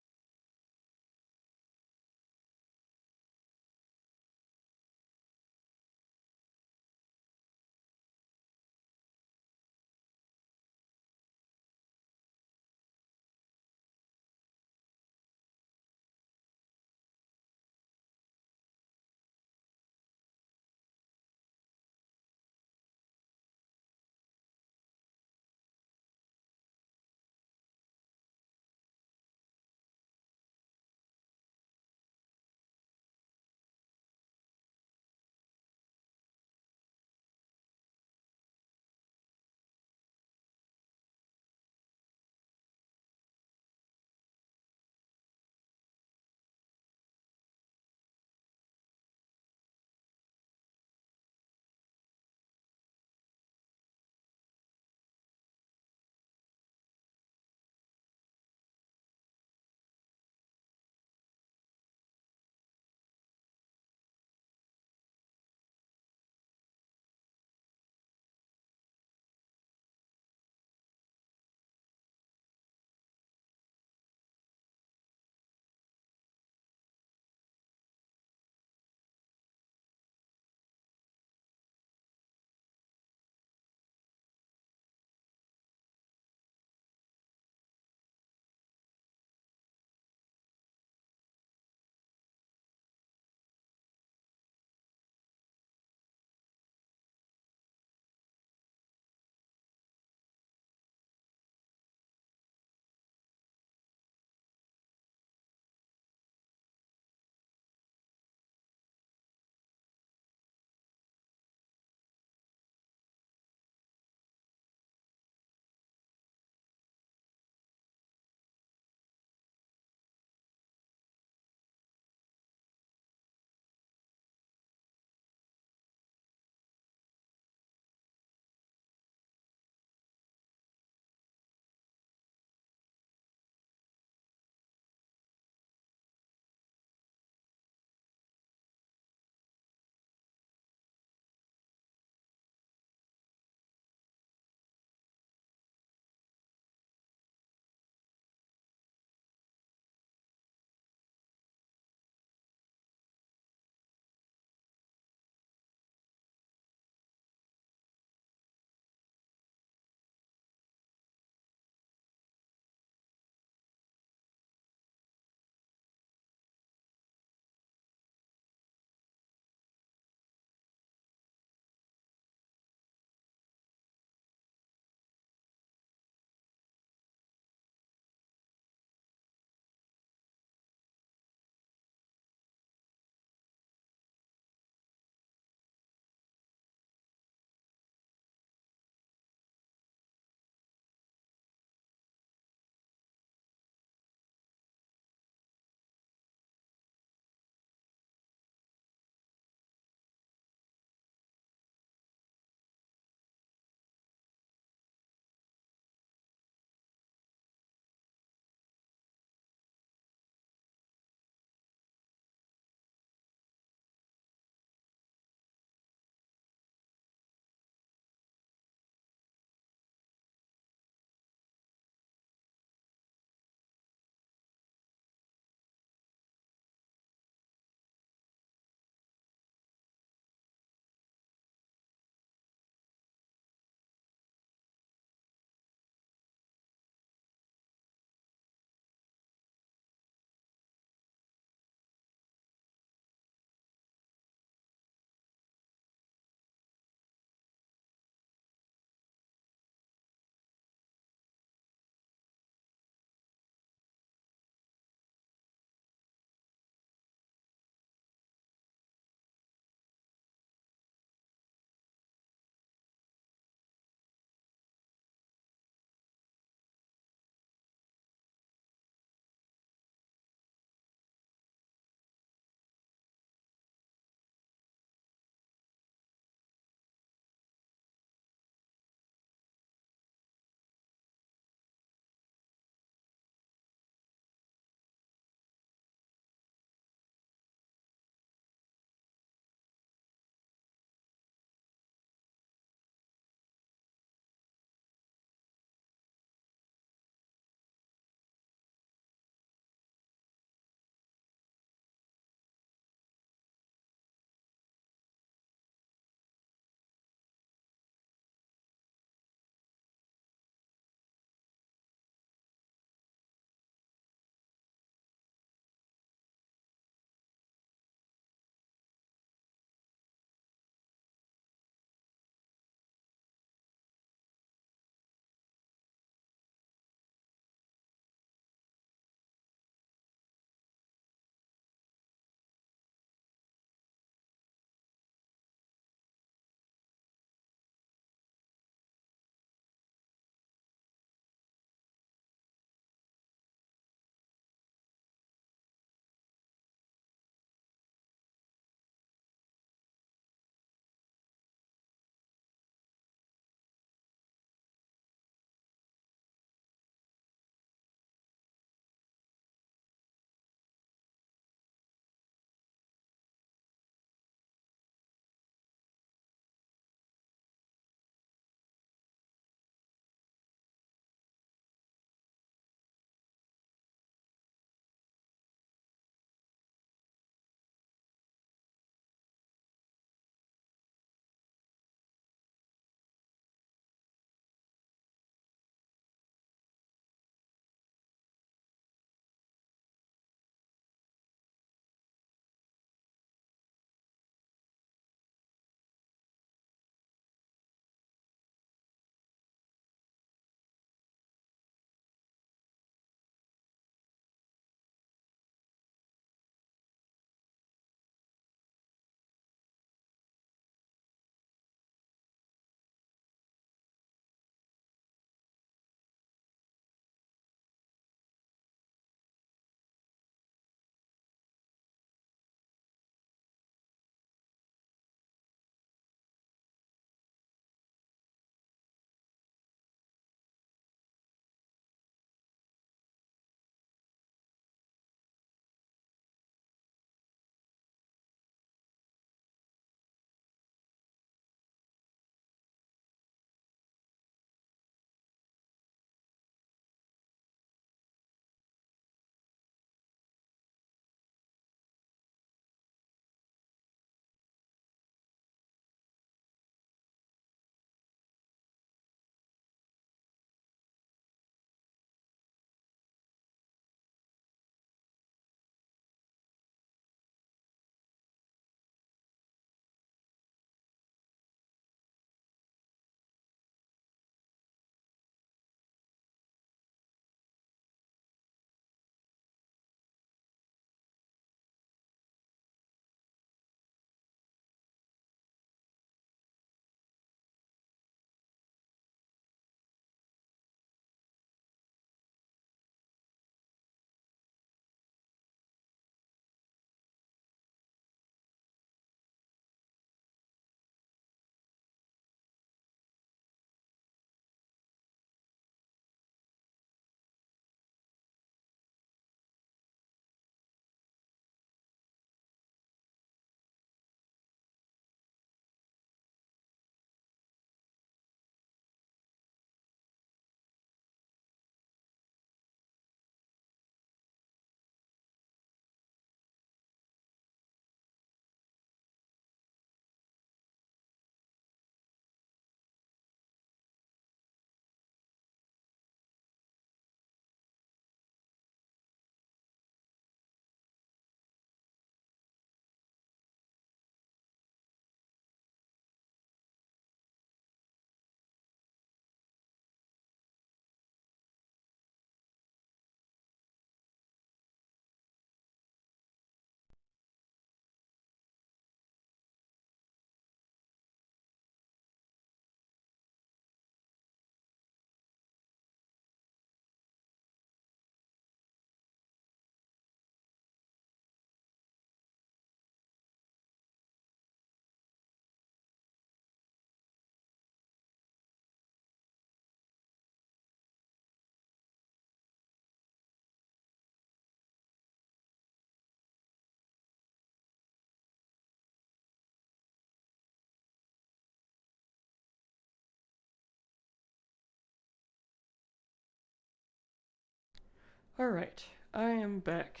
S1: Alright, I am back.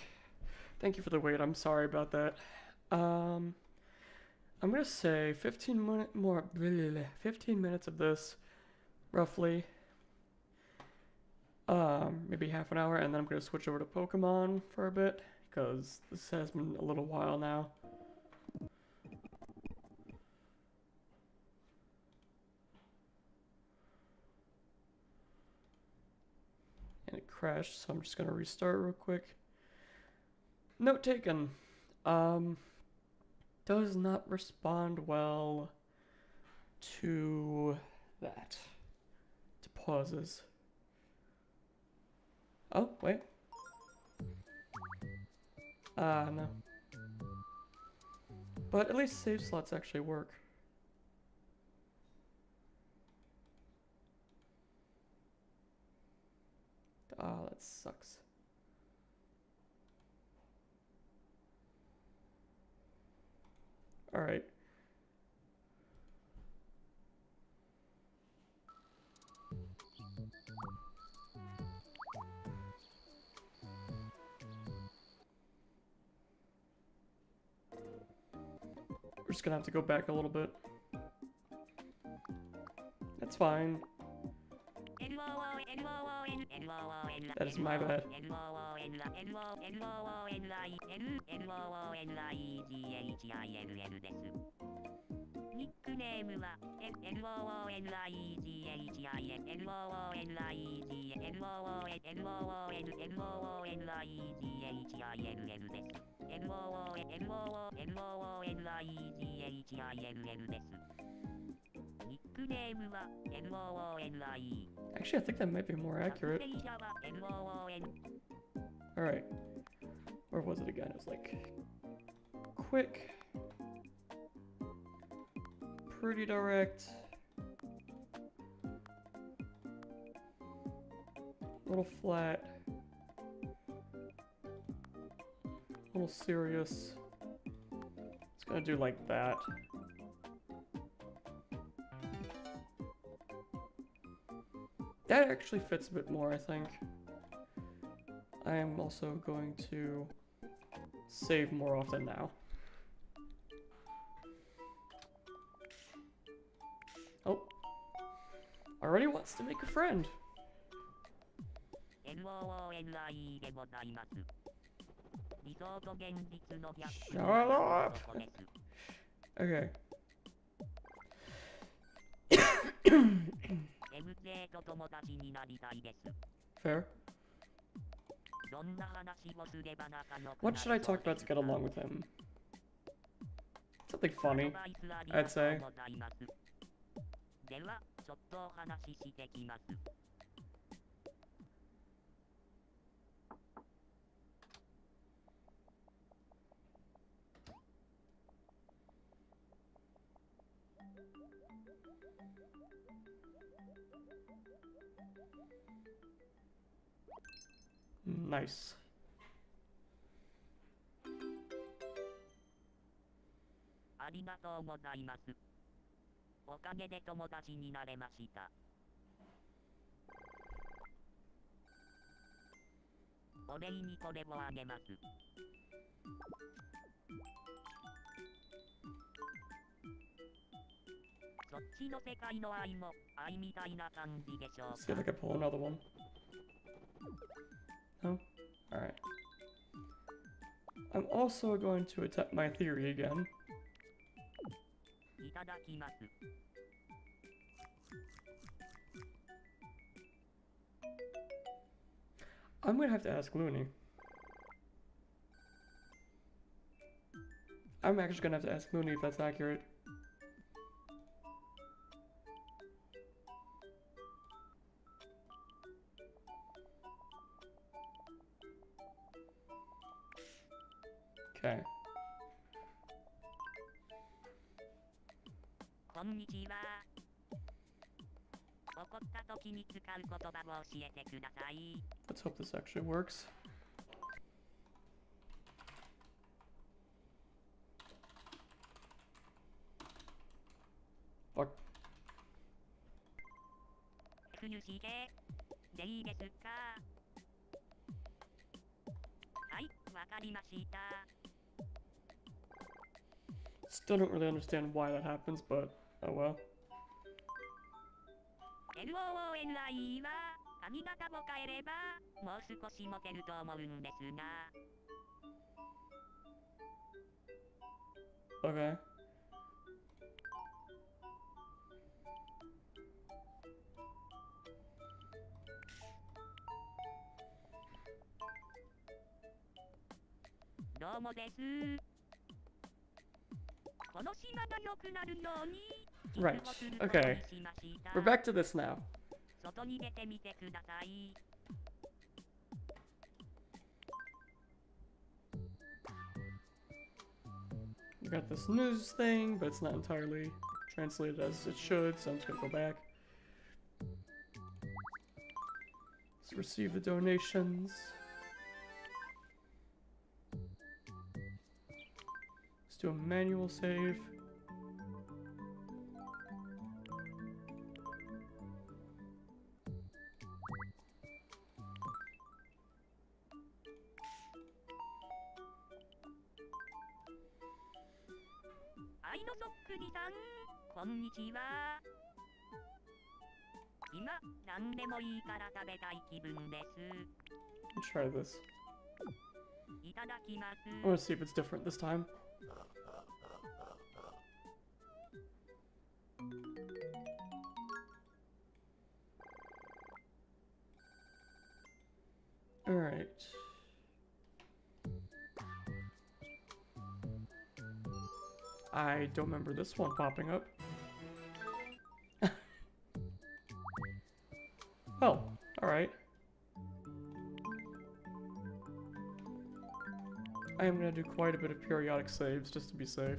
S1: Thank you for the wait, I'm sorry about that. I'm gonna say 15 minutes of this, roughly. Maybe half an hour, and then I'm gonna switch over to Pokemon for a bit, because this has been a little while now. And it crashed, so I'm just gonna restart real quick. Note taken. Does not respond well to that. To pauses. Oh, wait. No. But at least save slots actually work. Ah, that sucks. Alright. We're just gonna have to go back a little bit. That's fine. That is my bad. Actually, I think that might be more accurate. Alright. Where was it again? It was like... quick. Pretty direct. A little flat. A little serious. It's gonna do like that. That actually fits a bit more, I think. I am also going to save more often now. Oh. Already wants to make a friend. Shut up! Okay. Fair. What should I talk about to get along with him? Something funny, I'd say. Nice. Let's see if I can pull another one. No? Alright. I'm also going to attempt my theory again. I'm gonna have to ask Looney. I'm actually gonna have to ask Looney if that's accurate. Okay. Let's hope this actually works. Fuck. Still don't really understand why that happens, but oh well.
S2: LOONI は髪型を変えればもう少しモテると思うんですが。
S1: Okay. Right. Okay. We're back to this now. We got this news thing, but it's not entirely translated as it should, so I'm just gonna go back. Let's receive the donations. Let's do a manual save. Let's try this. I want to see if it's different this time. Alright. I don't remember this one popping up. Oh, alright. I am gonna do quite a bit of periodic saves just to be safe.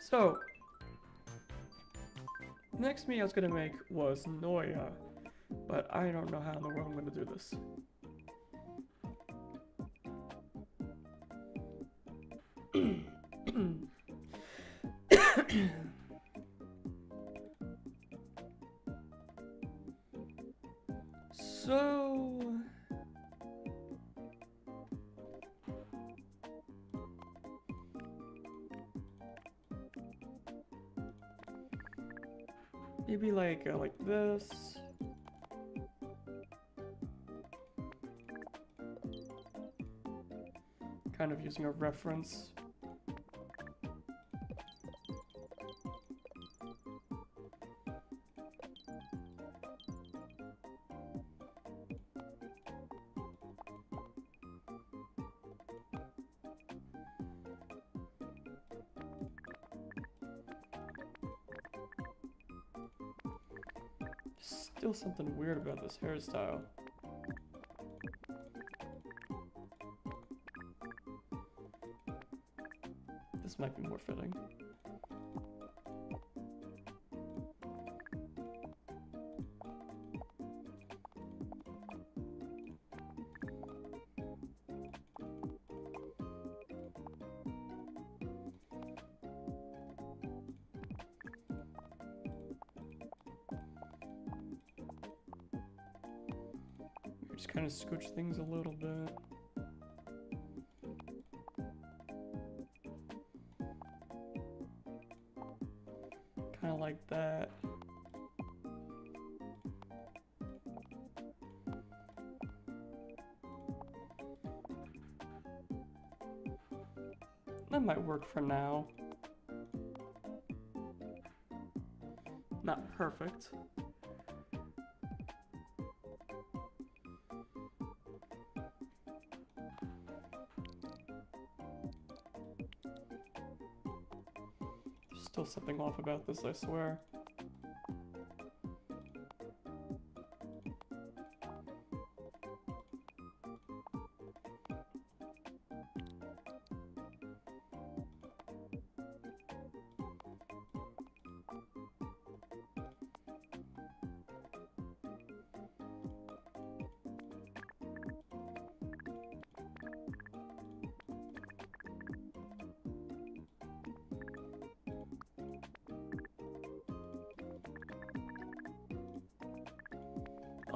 S1: So, next meat I was gonna make was Noya, but I don't know how in the world I'm gonna do this. So... maybe like this. Kind of using a reference. Still something weird about this hairstyle. This might be more fitting. Just kind of scooch things a little bit. Kind of like that. That might work for now. Not perfect. Still something off about this, I swear.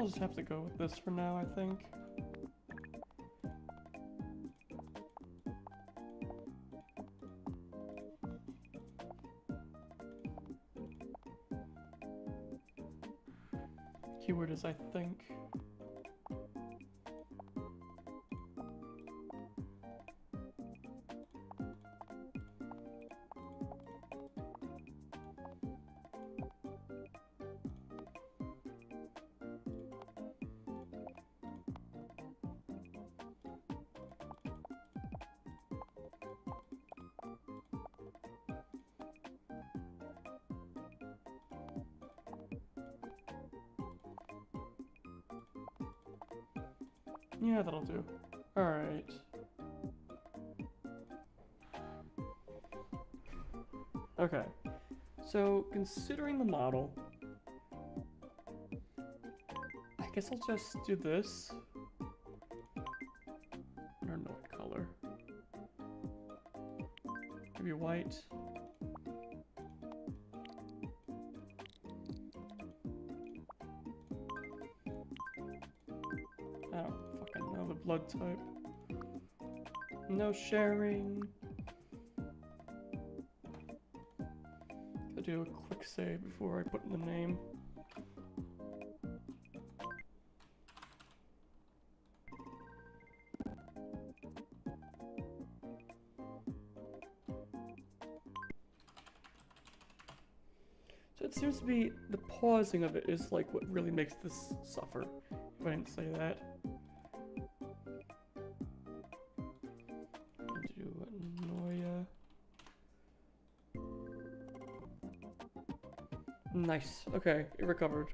S1: I'll just have to go with this for now, I think. Keyword is I think. Yeah, that'll do. Alright. Okay. So, considering the model, I guess I'll just do this. I don't know what color. Maybe white. I don't fucking know the blood type. No sharing. I'll do a quick save before I put in the name. So it seems to be the pausing of it is like what really makes this suffer, if I didn't say that. Do Noia. Nice. Okay, it recovered.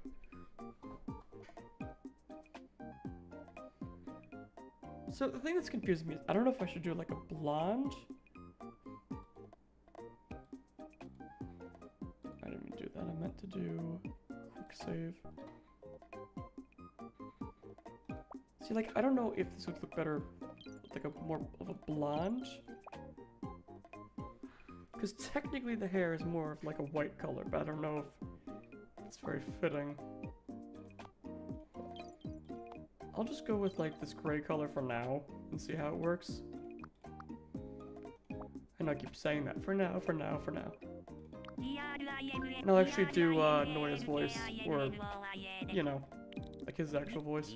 S1: So the thing that's confusing me is I don't know if I should do like a blonde. I didn't mean to do that. I meant to do quick save. See, like, I don't know if this would look better like a more of a blonde. Because technically the hair is more of like a white color, but I don't know if it's very fitting. I'll just go with like this gray color for now and see how it works. And I keep saying that for now, for now, for now. And I'll actually do Noia's voice, or, you know, like his actual voice.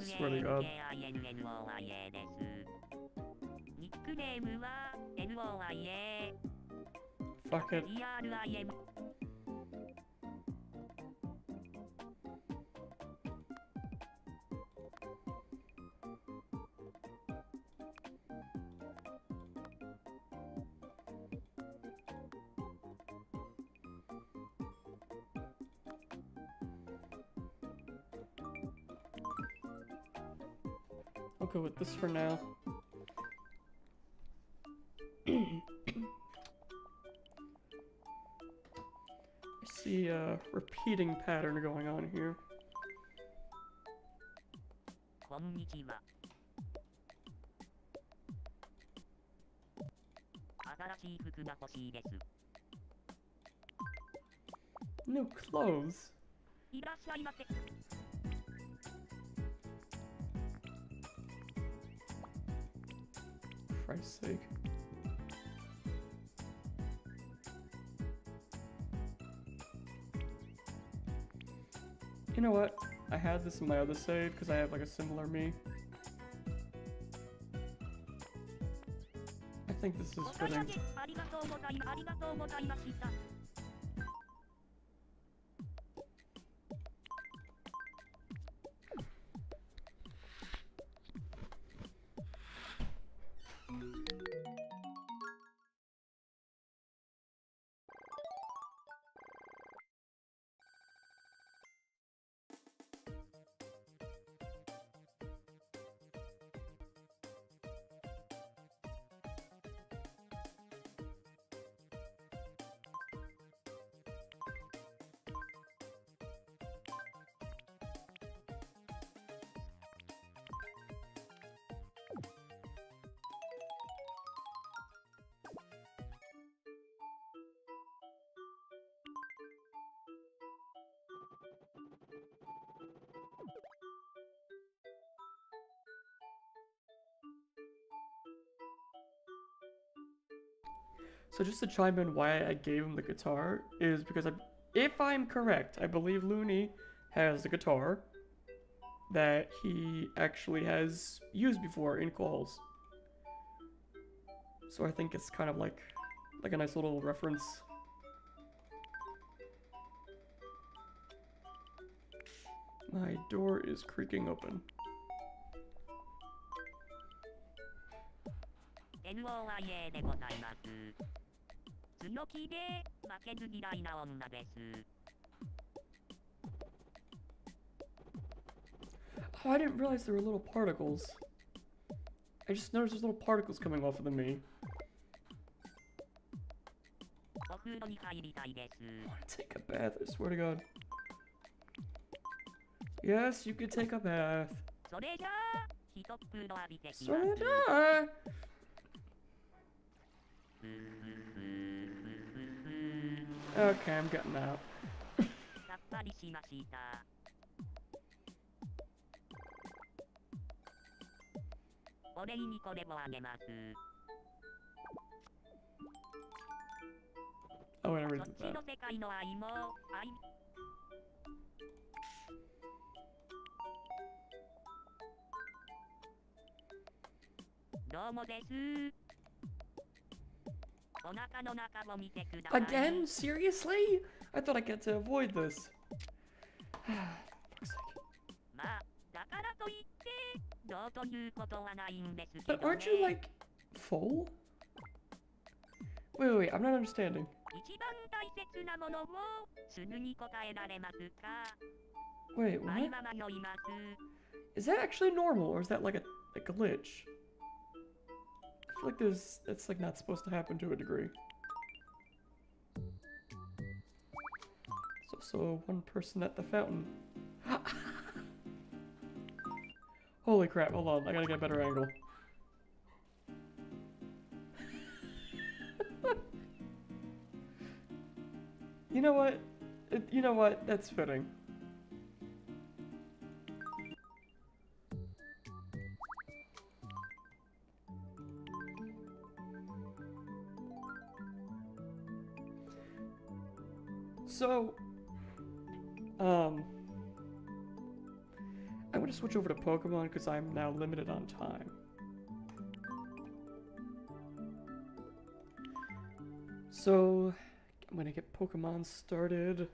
S1: I swear to God. Fuck it. I'll go with this for now. see a repeating pattern going on here.
S2: こんにちは。新しい服が欲しいです。
S1: New clothes?
S2: いらっしゃいませ。
S1: For Christ's sake. You know what? I had this in my other save because I have like a similar me. I think this is
S2: お買い
S1: fitting.
S2: 上げありがとうございました。
S1: So just to chime in why I gave him the guitar is because if I'm correct, I believe Looney has a guitar that he actually has used before in calls. So I think it's kind of like a nice little reference. My door is creaking open.
S2: NOIA でございます。強気で負けず嫌いな女です。
S1: Oh, I didn't realize there were little particles. I just noticed there's little particles coming off of the me.
S2: お風呂に入りたいです。
S1: I want to take a bath, I swear to God. Yes, you could take a bath.
S2: それじゃあ、ひとっ風呂浴びてきます。
S1: So did I. Okay, I'm getting out.
S2: さっぱりしました。 お礼にこれをあげます。
S1: Oh, wait, I
S2: そ
S1: already
S2: っ
S1: did
S2: ち
S1: that.
S2: の世界の愛も愛。 どうもです。 お腹の中を見てください。
S1: Again? Seriously? I thought I get to avoid this. For fuck's sake.
S2: まあ、だからといって、どうということはないんですけ
S1: But
S2: どね。
S1: aren't you, like, full? Wait, I'm not understanding.
S2: 一番大切なものをすぐに答えられますか？
S1: Wait,
S2: マイ
S1: what?
S2: ママ酔います。
S1: Is that actually normal, or is that like a glitch? I feel like that's like not supposed to happen to a degree. There's also one person at the fountain. Holy crap, hold on, I gotta get a better angle. You know what? You know what? That's fitting. So, I'm gonna switch over to Pokemon because I'm now limited on time. So, I'm gonna get Pokemon started.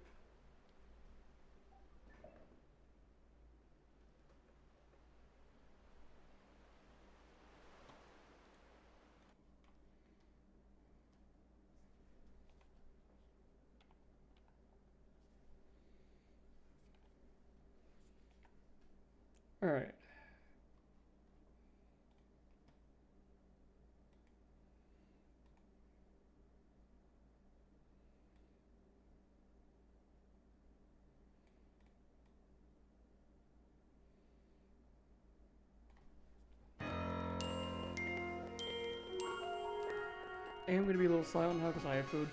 S1: Alright. I am gonna be a little silent now because I have food.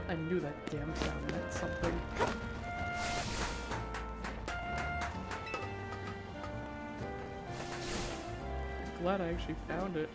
S1: I knew that damn sound meant something. Glad I actually found it.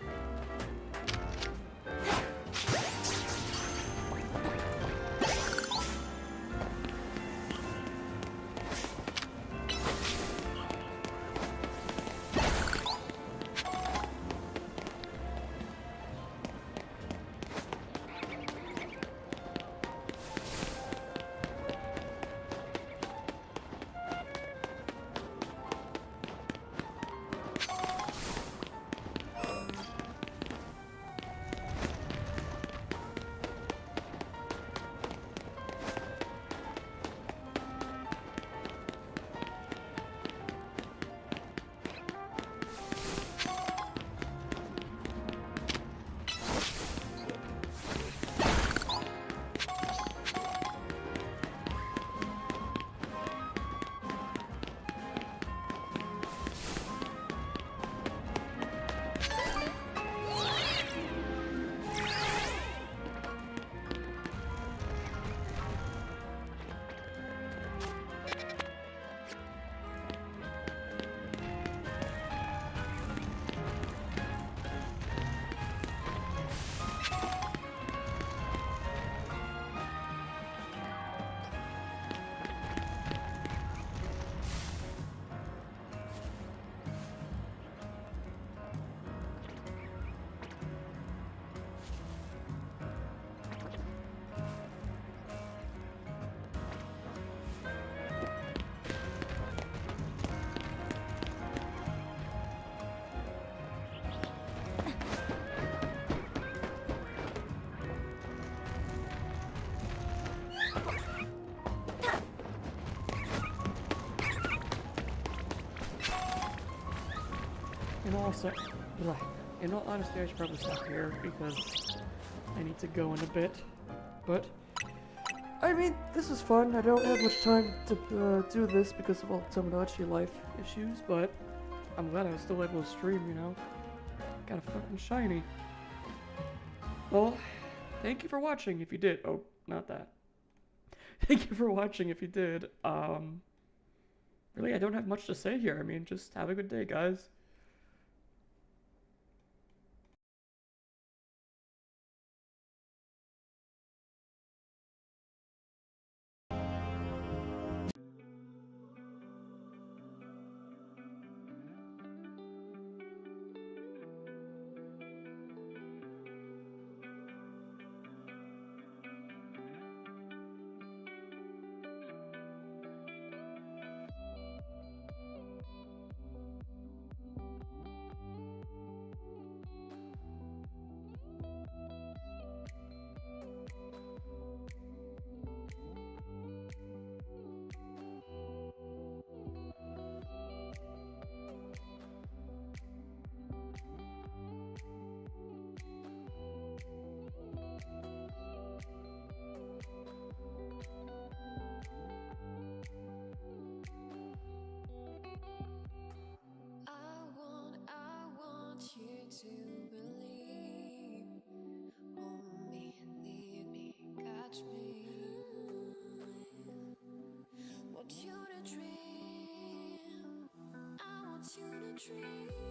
S1: In all honesty, I should probably stop here because I need to go in a bit. But I mean, this is fun. I don't have much time to do this because of all Tomodachi life issues, but I'm glad I was still able to stream, you know? Got a fucking shiny. Well, thank you for watching if you did. Oh, not that. Thank you for watching if you did. Really, I don't have much to say here. I mean, just have a good day, guys.
S3: To believe, hold me, lead me, catch me. Want you to dream, I want you to dream.